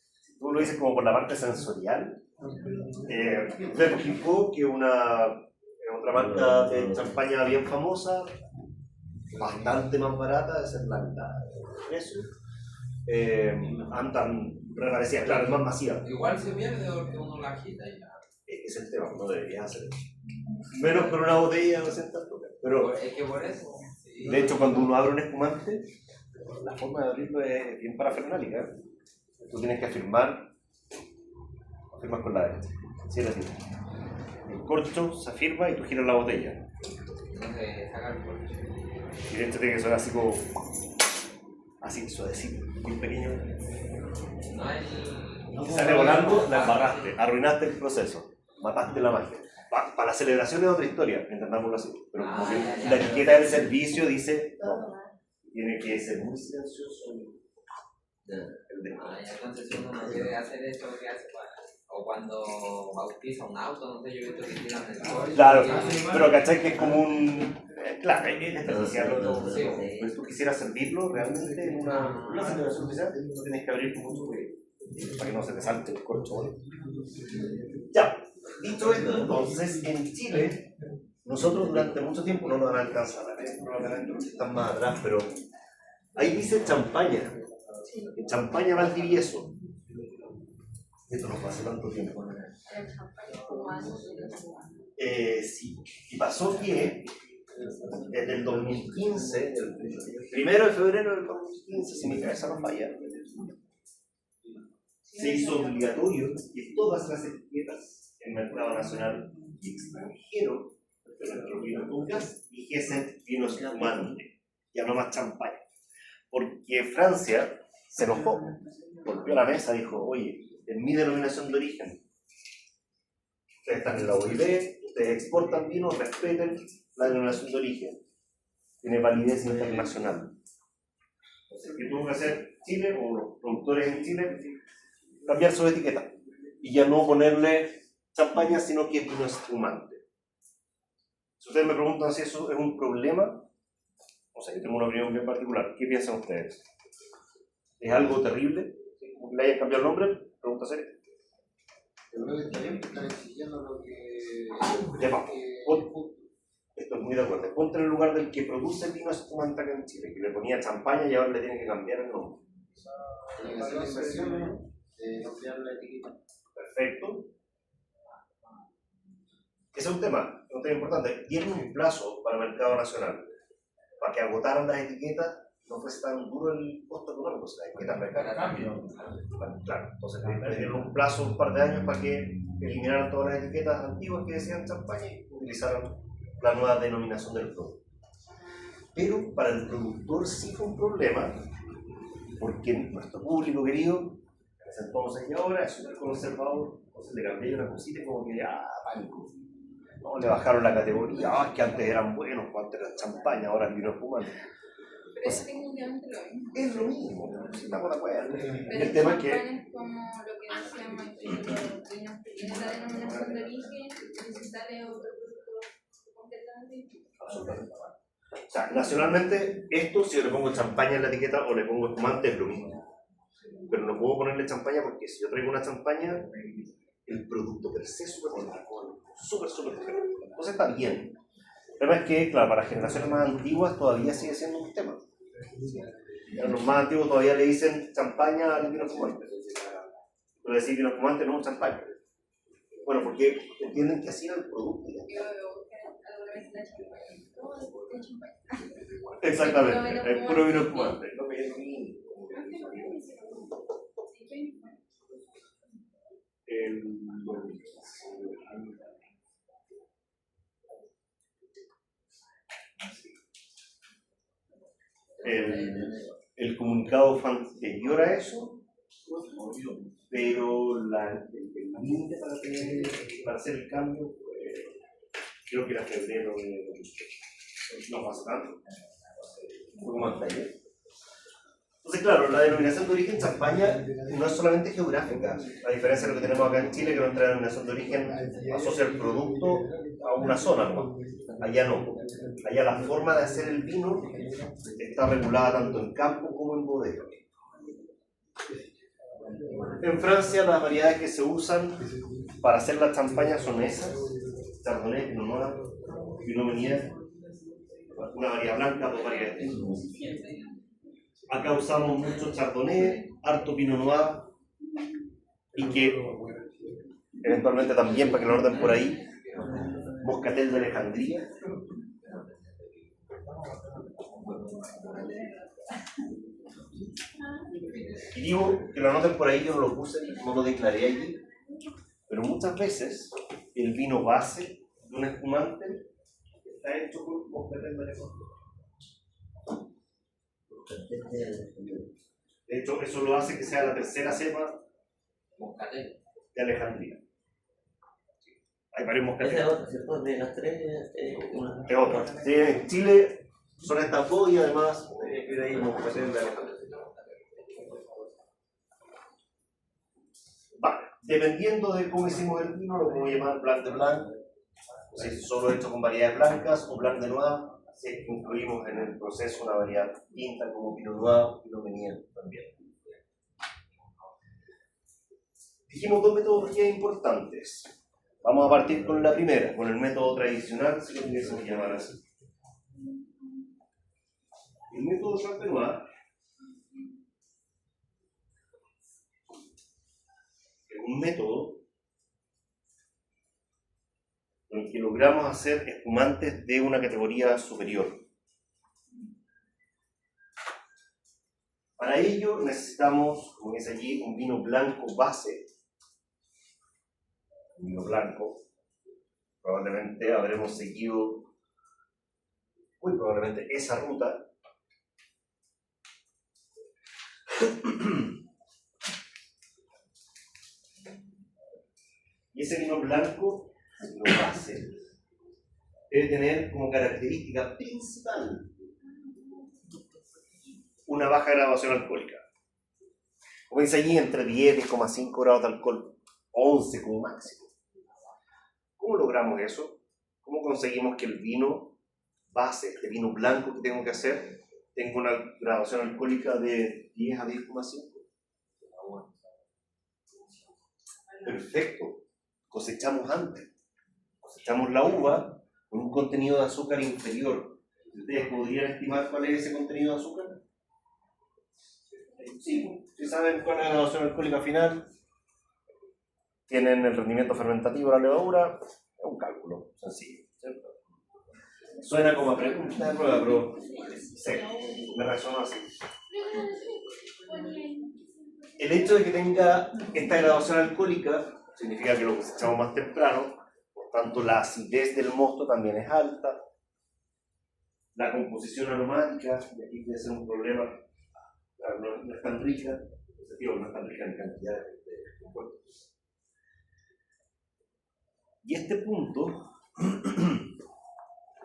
Si tú lo dices como por la parte sensorial, Veuve Clicquot, que es otra marca de champaña bien famosa, bastante más barata, esa es la mitad del precio. Andan reparecidas, claro, es más masiva. Igual se pierde porque uno la agita y ya. Es el tema, no debería hacer eso. Menos con una botella no se tanto. Pero Es que por eso. Sí. de hecho, cuando uno abre un espumante, la forma de abrirlo es bien parafernálica. Tú tienes que afirmar con la derecha. Sí, la tienes. El corcho se afirma y tú giras la botella. No se saca el corcho. Y de hecho tiene que sonar así como. Así, suavecito, muy pequeño. No hay. Si sale volando, la embarraste, arruinaste el proceso, mataste la magia. Para la celebración es otra historia, entendámoslo así. Pero como que la etiqueta del servicio dice, no, tiene que ser muy silencioso. Entonces uno no quiere hacer eso, ¿qué hace? O cuando bautiza un auto, no sé, yo he visto que tiran el coche. Claro, pero ¿cachai? Que es como un. Claro, es desperdiciarlo todo. Sí. Pero si tú quisieras servirlo realmente en una celebración oficial, tú tienes que abrir con mucho cuidado para que no se te salte el corcho. Ya, dicho esto, entonces en Chile, nosotros durante mucho tiempo no nos van a alcanzar, probablemente porque están más atrás, pero ahí dice champaña. Champaña Valdivieso. Esto no fue hace tanto tiempo. Sí, y pasó que desde el 2015, el 1 de febrero del 2015, si mi cabeza no falla, se hizo obligatorio que todas las etiquetas en el mercado nacional y extranjero de nuestros vinos con gas dijesen vinos espumantes, ya no más champaña. Porque Francia se enojó, golpeó la mesa y dijo, oye, en mi denominación de origen, ustedes están en la OIB, ustedes exportan vino, respeten la denominación de origen, tiene validez internacional. Entonces, ¿qué tuvo que hacer Chile o los productores en Chile? Cambiar su etiqueta y ya no ponerle champaña, sino que vino espumante. Si ustedes me preguntan si eso es un problema, o sea, yo tengo una opinión bien particular. ¿Qué piensan ustedes? ¿Es algo terrible? ¿Le hayan cambiado el nombre? Pregunta seria. Yo creo que está bien que están exigiendo lo que. Estoy muy de acuerdo. Ponte en el lugar del que produce el vino espumante acá en Chile, que le ponía champaña y ahora le tiene que cambiar el nombre. Tiene que hacer la inversión de ampliar la etiqueta. Perfecto. Ese es un tema importante. Tiene un plazo para el mercado nacional. Para que agotaran las etiquetas no fuese tan duro el costo económico, o sea, las etiquetas recargan. Claro, entonces le dieron un plazo, un par de años para que eliminaran todas las etiquetas antiguas que decían champaña y utilizaran la nueva denominación del producto. Pero para el productor sí fue un problema, porque nuestro público querido, ese entonces y ahora es súper conservador, entonces le cambié una cosita y como que pánico. No, le bajaron la categoría, es que antes eran buenos, antes era champaña, ahora el vino espumante. Pero es técnicamente lo mismo. Es lo mismo, si estamos de acuerdo. Pero El tema es champán que es como lo que decíamos, que los vinos que tienen la denominación de origen, necesitan otro producto completamente distinto. absolutamente. O sea, nacionalmente, esto si yo le pongo champaña en la etiqueta o le pongo espumante es lo mismo. Pero no puedo ponerle champaña porque si yo traigo una champaña, el producto per se es súper alcohol, súper diferente. Entonces está bien. El problema es que, claro, para generaciones más antiguas todavía sigue siendo un tema. A los más antiguos todavía le dicen champaña al vino espumante. Pero decir vino espumante no champaña. Bueno, porque entienden que así era el producto. Yo alguna vez la champaña, todo es champaña. Exactamente, es puro vino espumante. No me es vino. El comunicado fue anterior a eso, pero el límite para hacer el cambio creo que era febrero de no pasa tanto, fue como hasta ayer. Entonces, claro, la denominación de origen champaña no es solamente geográfica, a diferencia de lo que tenemos acá en Chile, que nuestra denominación de origen asocia el producto a una zona, ¿no? Allá no. Allá la forma de hacer el vino está regulada tanto en campo como en bodega. En Francia las variedades que se usan para hacer la champaña son esas: Chardonnay, Pinot Noir, Pinot Meunier, una variedad blanca, dos variedades tintas. Acá usamos mucho Chardonnay, harto Pinot Noir y que eventualmente también, para que lo orden por ahí, Moscatel de Alejandría. Y digo que lo anoten por ahí, yo no lo puse, no lo declaré allí, pero muchas veces el vino base de un espumante está hecho con Moscatel de Alejandría. De hecho, eso lo hace que sea la tercera cepa de Alejandría. Hay varios moscateles. Esa es otra, ¿cierto? De las tres, una. Es otra. Sí, en Chile son estas dos y además de ahí moscatel de Alejandría. Vale, dependiendo de cómo hicimos el vino, lo podemos llamar Blanc de Blanc, si es solo hecho con variedades blancas, o Blanc de Noir, si es que incluimos en el proceso una variedad tinta como Pinot Noir, Pinot Meunier también. Dijimos dos metodologías importantes. Vamos a partir con la primera, con el método tradicional, si lo pudiésemos llamar así. El método Champenois es un método en el que logramos hacer espumantes de una categoría superior. Para ello necesitamos, como dice allí, un vino blanco base. Un vino blanco. Probablemente habremos seguido muy probablemente esa ruta. Y ese vino blanco, lo base, debe tener como característica principal una baja graduación alcohólica. Como dice allí, entre 10 y 10,5 grados de alcohol, 11 como máximo. ¿Cómo logramos eso? ¿Cómo conseguimos que el vino base, este vino blanco que tengo que hacer, tenga una graduación alcohólica de 10 a 10,5? Perfecto. Cosechamos antes. Cosechamos la uva con un contenido de azúcar inferior. ¿Ustedes podrían estimar cuál es ese contenido de azúcar? Sí, si saben cuál es la graduación alcohólica final, tienen el rendimiento fermentativo de la levadura, es un cálculo sencillo, ¿cierto? Suena como a pregunta de prueba, pero sí, me resonó así. El hecho de que tenga esta graduación alcohólica significa que lo cosechamos más temprano, por tanto la acidez del mosto también es alta, la composición aromática, y aquí puede ser un problema, no es tan rica, objetivo no es tan rica en cantidad de compuestos. Y este punto,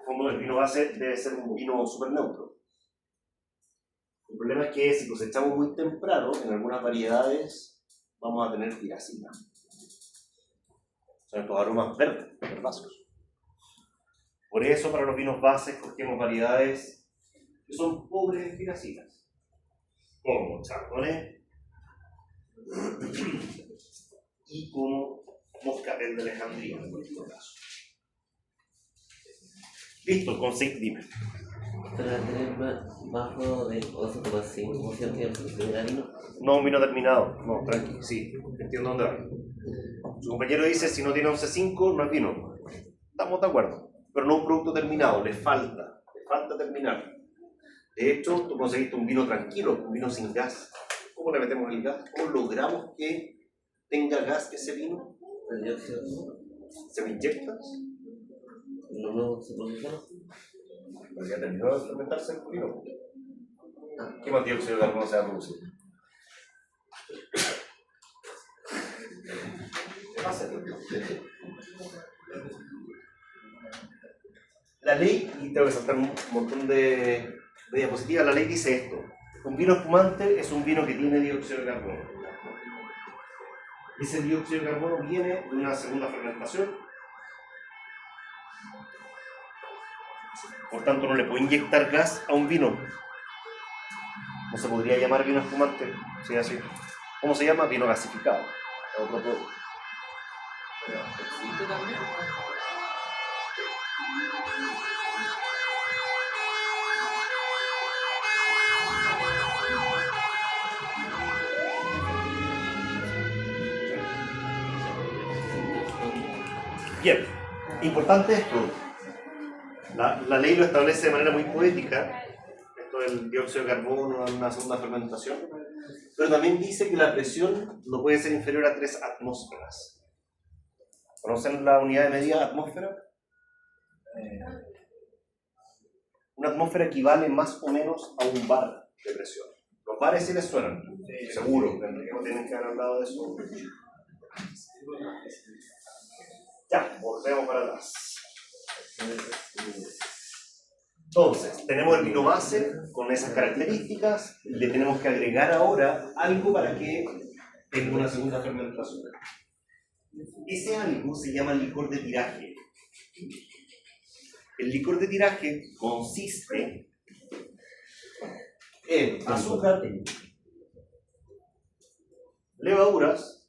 como el vino base debe ser un vino súper neutro. El problema es que si cosechamos muy temprano, en algunas variedades vamos a tener tiracina. Son estos aromas verdes, herbáceos. Por eso, para los vinos bases, cogemos variedades que son pobres en tiracinas, como Chardonnay y como Moscatel de Alejandría, en nuestro caso. Listo, dime. Para tener bajo de 11,5% de primera vino. No un vino terminado, no, tranqui, sí, entiendo dónde va. Su compañero dice, si no tiene 11,5 no es vino. Estamos de acuerdo, pero no un producto terminado, le falta terminar. De hecho, tú conseguiste un vino tranquilo, un vino sin gas. ¿Cómo le metemos el gas? ¿Cómo logramos que tenga gas ese vino? El dióxido. ¿Se lo inyectas? No se procesa. Pero ya terminó de fermentarse el vino. ¿Qué más dióxido de carbono se va a producir? La ley, y tengo que saltar un montón de diapositivas, la ley dice esto: un vino espumante es un vino que tiene dióxido de carbono. Ese dióxido de carbono viene de una segunda fermentación, por tanto no le puedo inyectar gas a un vino. No se podría llamar vino espumante, ¿sí? Así. ¿Cómo se llama? Vino gasificado. Es otro producto. Pero existe también. Bien, importante esto. La ley lo establece de manera muy poética, esto del dióxido de carbono en una segunda fermentación, pero también dice que la presión no puede ser inferior a 3 atmósferas. ¿Conocen la unidad de medida atmósfera? Una atmósfera equivale más o menos a un bar de presión. Los bares sí les suenan, seguro, no tienen que haber hablado de eso. Ya, volvemos para atrás. Entonces, tenemos el vino base con esas características, le tenemos que agregar ahora algo para que tenga una segunda fermentación. Ese algo se llama licor de tiraje. El licor de tiraje consiste en azúcar, levaduras,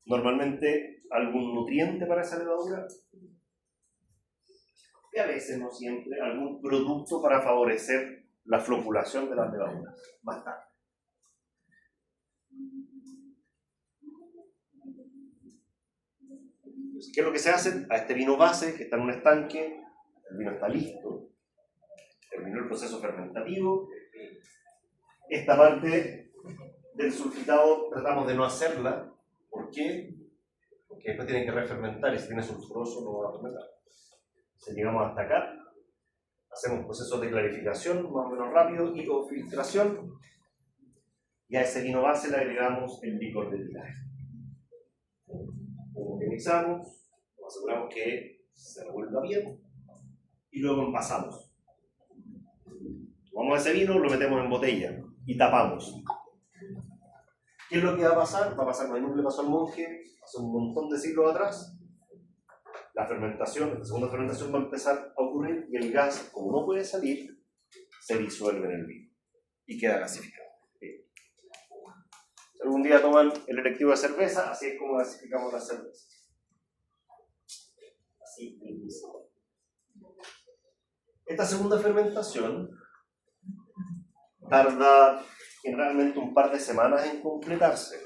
normalmente algún nutriente para esa levadura, y a veces, no siempre, algún producto para favorecer la floculación de las levaduras. Bastante. ¿Qué es lo que se hace? A este vino base, que está en un estanque, el vino está listo, terminó el proceso fermentativo. Esta parte del sulfitado tratamos de no hacerla. ¿Por qué? Porque después tienen que refermentar y si tiene sulfuroso no va a fermentar. Si llegamos hasta acá, hacemos procesos de clarificación más o menos rápido y con filtración, y a ese vino base le agregamos el licor de tiraje. Homogeneizamos, nos aseguramos que se revuelva bien y luego envasamos. Tomamos ese vino, lo metemos en botella y tapamos. ¿Qué es lo que va a pasar? Va a pasar lo mismo que le pasó al monje hace un montón de siglos atrás. La fermentación, la segunda fermentación va a empezar a ocurrir y el gas, como no puede salir, se disuelve en el vino y queda gasificado. Si algún día toman el electivo de cerveza, así es como gasificamos la cerveza. Así mismo. Esta segunda fermentación tarda generalmente un par de semanas en completarse.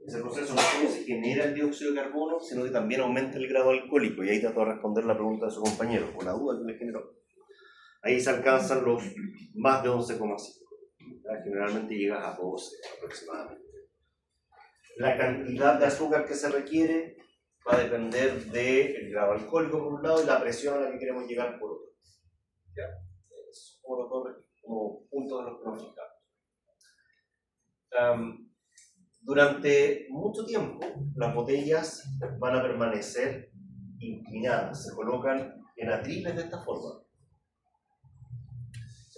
Ese proceso no solo se genera el dióxido de carbono, sino que también aumenta el grado alcohólico, y ahí trató de responder la pregunta de su compañero, o la duda que le generó. Ahí se alcanzan los más de 11,5. Generalmente llegas a 12 aproximadamente. La cantidad de azúcar que se requiere va a depender del grado alcohólico por un lado y la presión a la que queremos llegar por otro. ¿Ya? Eso es como lo todo. como punto de los que nos fijamos. Durante mucho tiempo, las botellas van a permanecer inclinadas, se colocan en atriles de esta forma.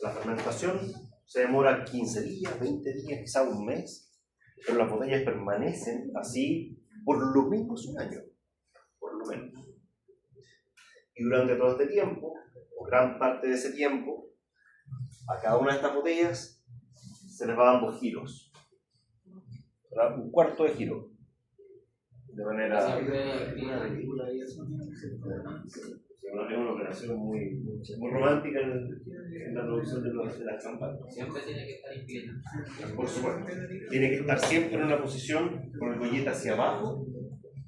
La fermentación se demora 15 días, 20 días, quizá un mes, pero las botellas permanecen así por lo menos un año, por lo menos. Y durante todo este tiempo, o gran parte de ese tiempo, a cada una de estas botellas se les va dando giros, ¿verdad? Un cuarto de giro, de manera... Es una operación muy romántica en la producción de las champañas. Siempre tiene que estar inclinado. Por supuesto. Tiene que estar siempre en una posición con el gollete hacia abajo,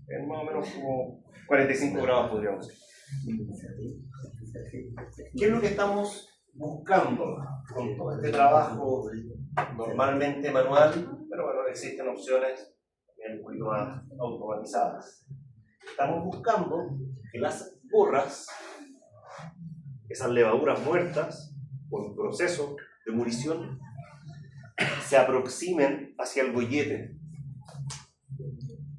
en más o menos como 45 grados podríamos decir. ¿Qué es lo que estamos buscando con todo este trabajo normalmente manual? Pero bueno, existen opciones un poquito más automatizadas. Estamos buscando que las borras, esas levaduras muertas, por un proceso de murición, se aproximen hacia el gollete.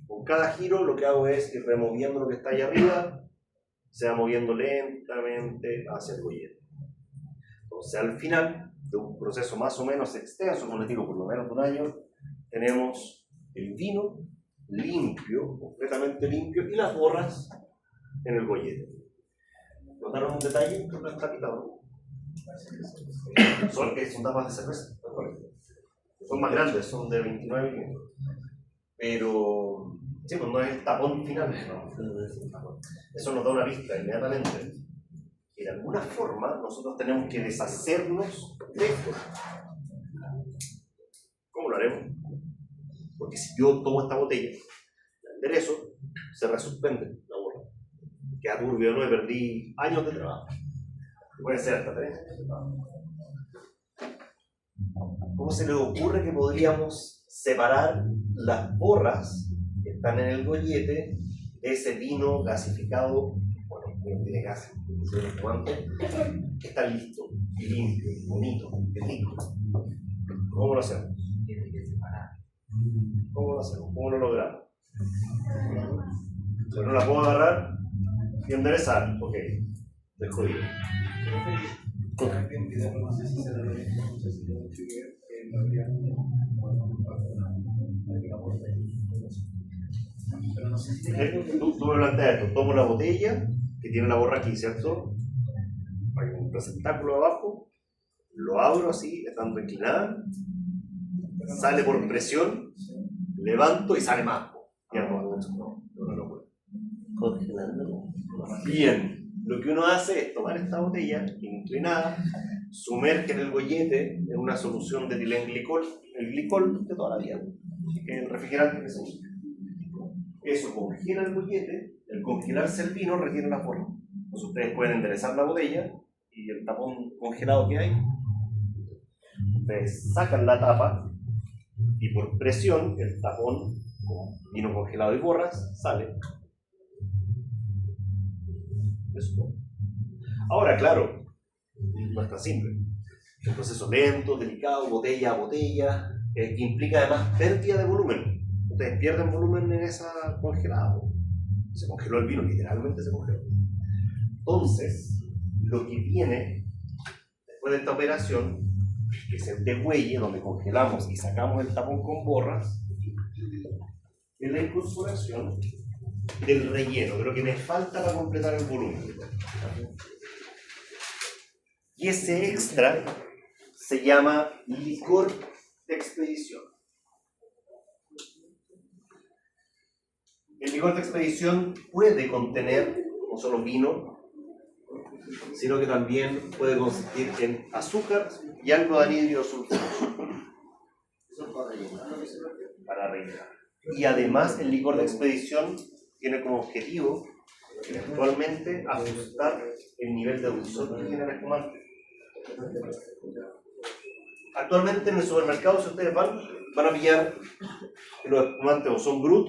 Con cada giro lo que hago es ir removiendo lo que está ahí arriba, se va moviendo lentamente hacia el gollete. Entonces al final de un proceso más o menos extenso, como les digo, por lo menos de un año, tenemos el vino limpio, completamente limpio, y las borras en el gollete. ¿Notaron un detalle? Que no está quitado. Son tapas de cerveza. Son más grandes, son de 29 milímetros. Pero sí, pues no es el tapón final. ¿No? Eso nos da una pista inmediatamente. Y de alguna forma nosotros tenemos que deshacernos de esto. ¿Cómo lo haremos? Porque si yo tomo esta botella, la enderezo, se resuspende la borra. Queda turbio, ¿no? Y perdí años de trabajo. Puede ser hasta 3 años de trabajo. ¿Cómo se les ocurre que podríamos separar las borras que están en el gollete de ese vino gasificado? Bueno, no tiene gas, que está listo, limpio, bonito, rico. ¿Cómo lo hacemos? ¿Cómo lo hacemos? ¿Cómo lo logramos? Yo no la puedo agarrar y enderezar. Ok, estoy jodido. Tú me planteas esto, tomo la botella que tiene la borra aquí, ¿cierto? Hay un receptáculo abajo, lo abro así, estando inclinada, sale por presión, levanto y sale más. No, Congelándolo. Bien, lo que uno hace es tomar esta botella inclinada, sumerge en el gollete en una solución de etilenglicol, el glicol de toda la vida, que es el refrigerante que se usa. Eso congela el gollete, el congelarse el vino retiene la forma. Entonces ustedes pueden enderezar la botella y el tapón congelado que hay, ustedes sacan la tapa y por presión el tapón con vino congelado y borras sale. Eso. Ahora, claro, no es tan simple. Es un proceso lento, delicado, botella a botella, que implica además pérdida de volumen. Ustedes pierden volumen en esa congelada. Se congeló el vino, literalmente se congeló. Entonces, lo que viene después de esta operación, que es el degüelle, donde congelamos y sacamos el tapón con borras, es la incorporación del relleno, de lo que me falta para completar el volumen. Y ese extra se llama licor de expedición. El licor de expedición puede contener no solo vino, sino que también puede consistir en azúcar y algo de anhídrido sulfuroso. Para rellenar. Y además el licor de expedición tiene como objetivo eventualmente ajustar el nivel de dulzor que tiene el espumante. Actualmente en el supermercado, si ustedes van a pillar que los espumantes o son brut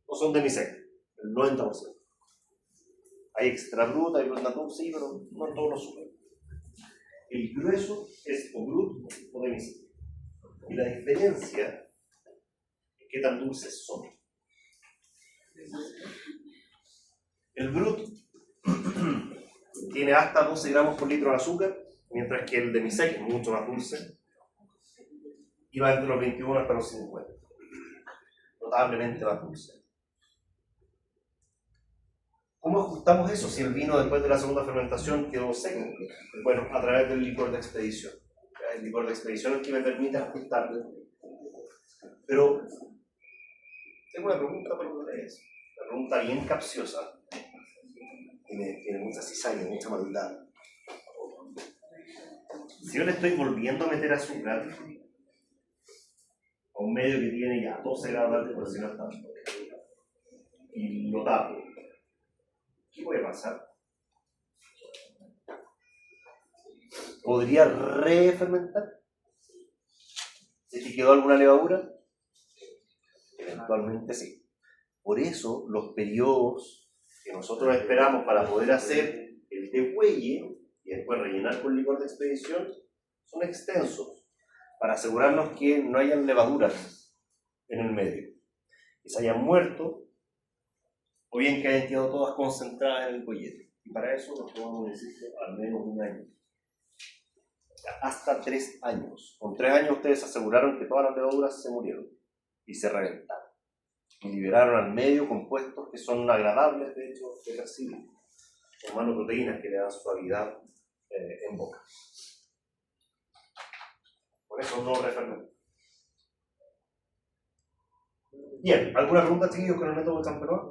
o son demi-sec, el 90%. Hay extra brut, hay brut natur, sí, pero no en todos los super. el grueso es o brut o demi-seco. Y la diferencia es qué tan dulces son. El brut tiene hasta 12 gramos por litro de azúcar, mientras que el demi-sec es mucho más dulce y va entre los 21 hasta los 50. Notablemente más dulce. ¿Cómo ajustamos eso si el vino después de la segunda fermentación quedó seco? Bueno, a través del licor de expedición. El licor de expedición es el que me permite ajustarlo. Pero tengo una pregunta para ustedes. Una pregunta bien capciosa. Tiene mucha cizaña, mucha maldad. Si yo le estoy volviendo a meter azúcar a un medio que tiene ya 12 grados de alcohol, si no está, y lo tapo, ¿qué puede pasar? ¿Podría refermentar? ¿Si quedó alguna levadura? Eventualmente sí. Por eso los periodos que nosotros esperamos para poder hacer el degüelle y después rellenar con licor de expedición son extensos, para asegurarnos que no hayan levaduras en el medio, que se hayan muerto o bien que hayan quedado todas concentradas en el bollete. Y para eso nos tomamos, insisto, al menos un año. Hasta 3 años. Con 3 años ustedes aseguraron que todas las levaduras se murieron y se reventaron. Y liberaron al medio compuestos que son agradables, de hecho, de percibir. Son manoproteínas que le dan suavidad en boca. Por eso no refermentan. Bien, ¿alguna pregunta, chiquillos, con el método de Champenois?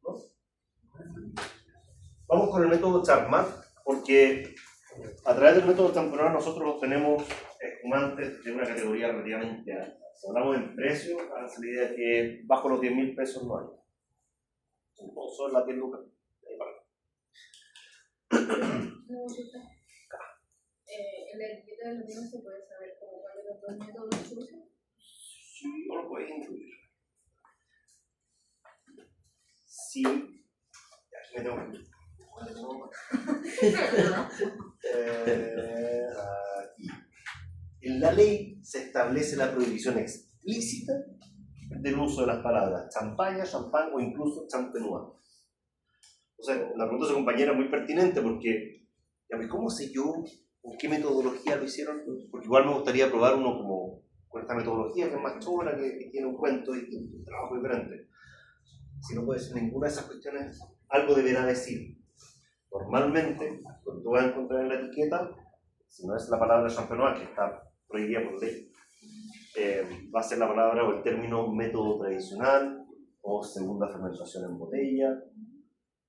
¿No? Vamos con el método Charmat, porque a través del método Champenois nosotros obtenemos espumantes de una categoría relativamente alta. Si hablamos en precio, háganse la idea que bajo los 10.000 pesos no hay. Son las 10 lucas. En la etiqueta de los vinos se puede saber cómo cuáles son los dos métodos que usan. Sí, no lo puedes incluir. Sí. Aquí me tengo que... Aquí. En la ley se establece la prohibición explícita del uso de las palabras champaña, champán o incluso champenois. O sea, la pregunta de su compañera es muy pertinente porque, ¿cómo sé yo con qué metodología lo hicieron? Porque igual me gustaría probar uno como con esta metodología que es más chora, que tiene un cuento y un trabajo diferente. Si no puede decir ninguna de esas cuestiones, algo deberá decir. Normalmente, cuando tú vas a encontrar en la etiqueta, si no es la palabra champenois, que está prohibida por ley, va a ser la palabra o el término método tradicional o segunda fermentación en botella.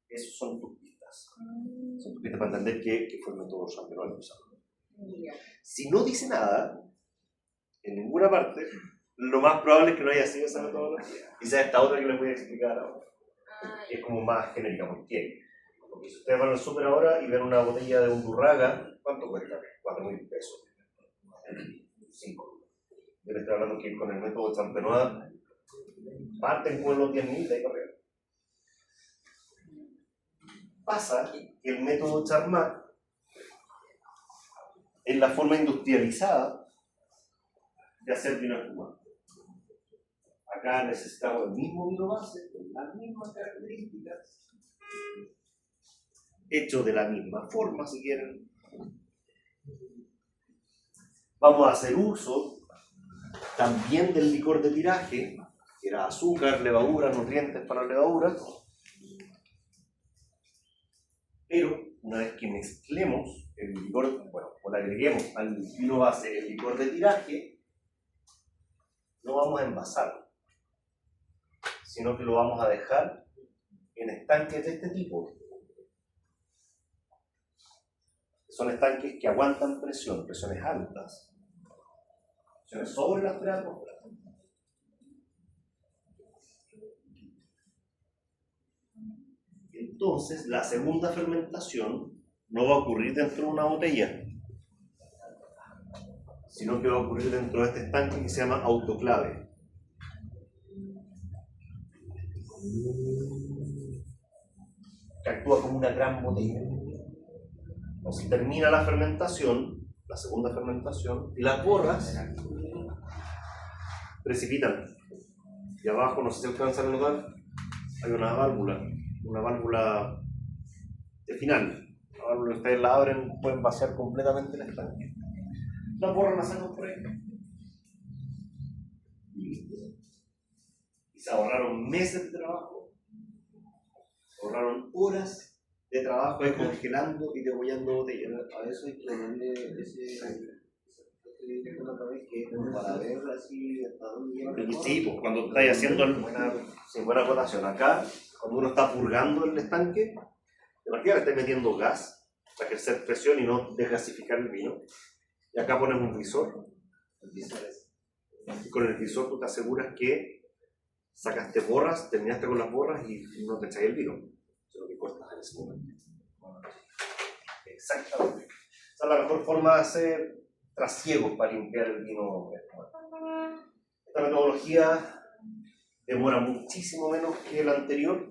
Esos son tus pistas. Son tus pistas para entender que fue el método champenois usado. Si no dice nada, en ninguna parte, lo más probable es que no haya sido esa metodología. Quizás esta otra que les voy a explicar ahora. Es como más genérica. ¿Por qué? Porque si ustedes van al súper ahora y ven una botella de Undurraga, ¿cuánto cuesta? 4.000 pesos. 5. Yo les estoy hablando que con el método Champenois parten con los 10.000 de correo. Pasa que el método Charmat es la forma industrializada de hacer vino espumante. Acá necesitamos el mismo vino base, con las mismas características, hecho de la misma forma, si quieren. Vamos a hacer uso también del licor de tiraje, que era azúcar, levadura, nutrientes para la levadura. Pero una vez que mezclemos el licor, o le agreguemos al vino base el licor de tiraje, no vamos a envasarlo, sino que lo vamos a dejar en estanques de este tipo. Son estanques que aguantan presión, presiones altas, presiones sobre la atmósfera. Entonces, la segunda fermentación no va a ocurrir dentro de una botella, sino que va a ocurrir dentro de este estanque que se llama autoclave. Que actúa como una gran botella. Entonces termina la fermentación, la segunda fermentación, y las borras precipitan. Y abajo, no sé si alcanzan a notar, hay una válvula de final. La válvula que ustedes la abren, pueden vaciar completamente el estanque. Las borras las sacan por ahí. Y se ahorraron meses de trabajo, se ahorraron horas de trabajo congelando y degollando botellas. A eso hay que ponerle ese que dije la otra vez, que es como para ver así hasta dónde llega el Y calor. sí, pues, cuando estáis haciendo buena acotación acá, cuando uno está purgando el estanque, de partida le estáis metiendo gas para ejercer presión y no desgasificar el vino. Y acá pones un visor. Y con el visor tú te aseguras que sacaste borras, terminaste con las borras y no te echáis el vino, sino que cortas en ese momento. Exactamente. Esa es la mejor forma de hacer trasiegos para limpiar el vino. Esta metodología demora muchísimo menos que la anterior,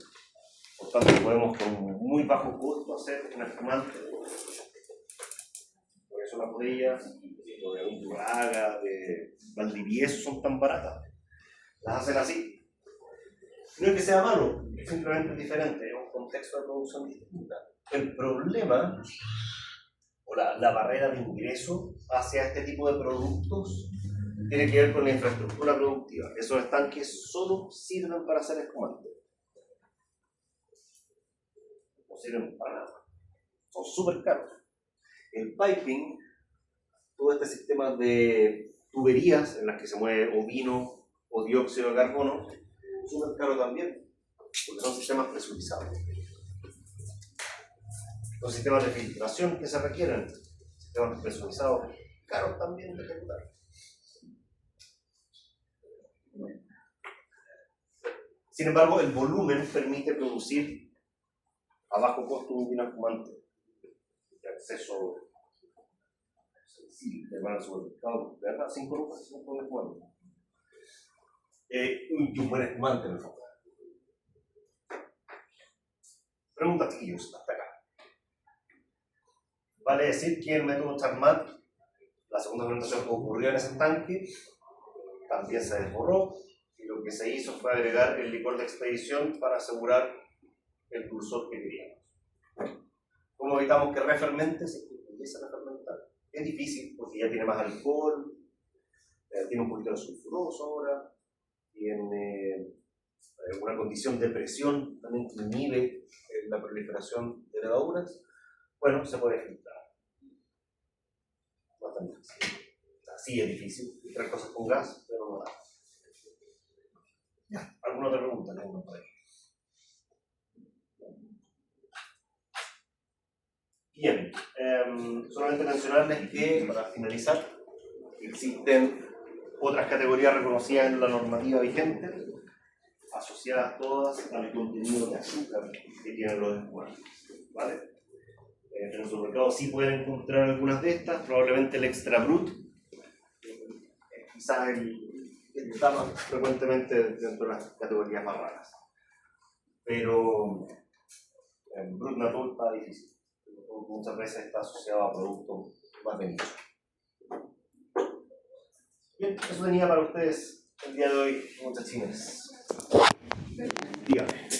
por tanto podemos con muy bajo costo hacer un espumante. Por eso las botellas de Undurraga, de Valdivieso son tan baratas. Las hacen así. No es que sea malo, simplemente es diferente, es un contexto de producción distinto. El problema o la barrera de ingreso hacia este tipo de productos tiene que ver con la infraestructura productiva. Esos estanques solo sirven para hacer espumante. No sirven para nada. Son súper caros. El piping, todo este sistema de tuberías en las que se mueve o vino o dióxido de carbono, es súper caro también, porque son sistemas presurizados. Los sistemas de filtración que se requieren, sistemas presurizados, caros también de ejecutar. Sin embargo, el volumen permite producir a bajo costo un vino espumante de acceso sencillo, de van al supermercado, de verdad, 5 lucas, un buen espumante. Un buen espumante en el fondo. Preguntas, chiquillos, hasta acá. Vale decir que el método Charmat, la segunda fermentación ocurrió en ese estanque, también se desborró, y lo que se hizo fue agregar el licor de expedición para asegurar el dulzor que queríamos. ¿Cómo evitamos que refermente se empiece a refermentar? Es difícil porque ya tiene más alcohol, tiene un poquito de sulfuroso ahora, tiene una condición de presión también que inhibe la proliferación de levaduras. Bueno, se puede filtrar. Bastante difícil. Así es difícil filtrar cosas con gas, pero no da. Ya, ¿alguna otra pregunta? No, por ahí. Bien, solamente mencionarles que, para finalizar, existen otras categorías reconocidas en la normativa vigente, asociadas todas al contenido de azúcar que tienen los espumantes, ¿vale? En el supermercado sí pueden encontrar algunas de estas, probablemente el Extra Brut, quizás el que está más frecuentemente dentro de las categorías más raras. Pero el Brut Natur está difícil, muchas veces está asociado a productos más de nicho. Bien, eso tenía para ustedes el día de hoy, muchachines. Dígame.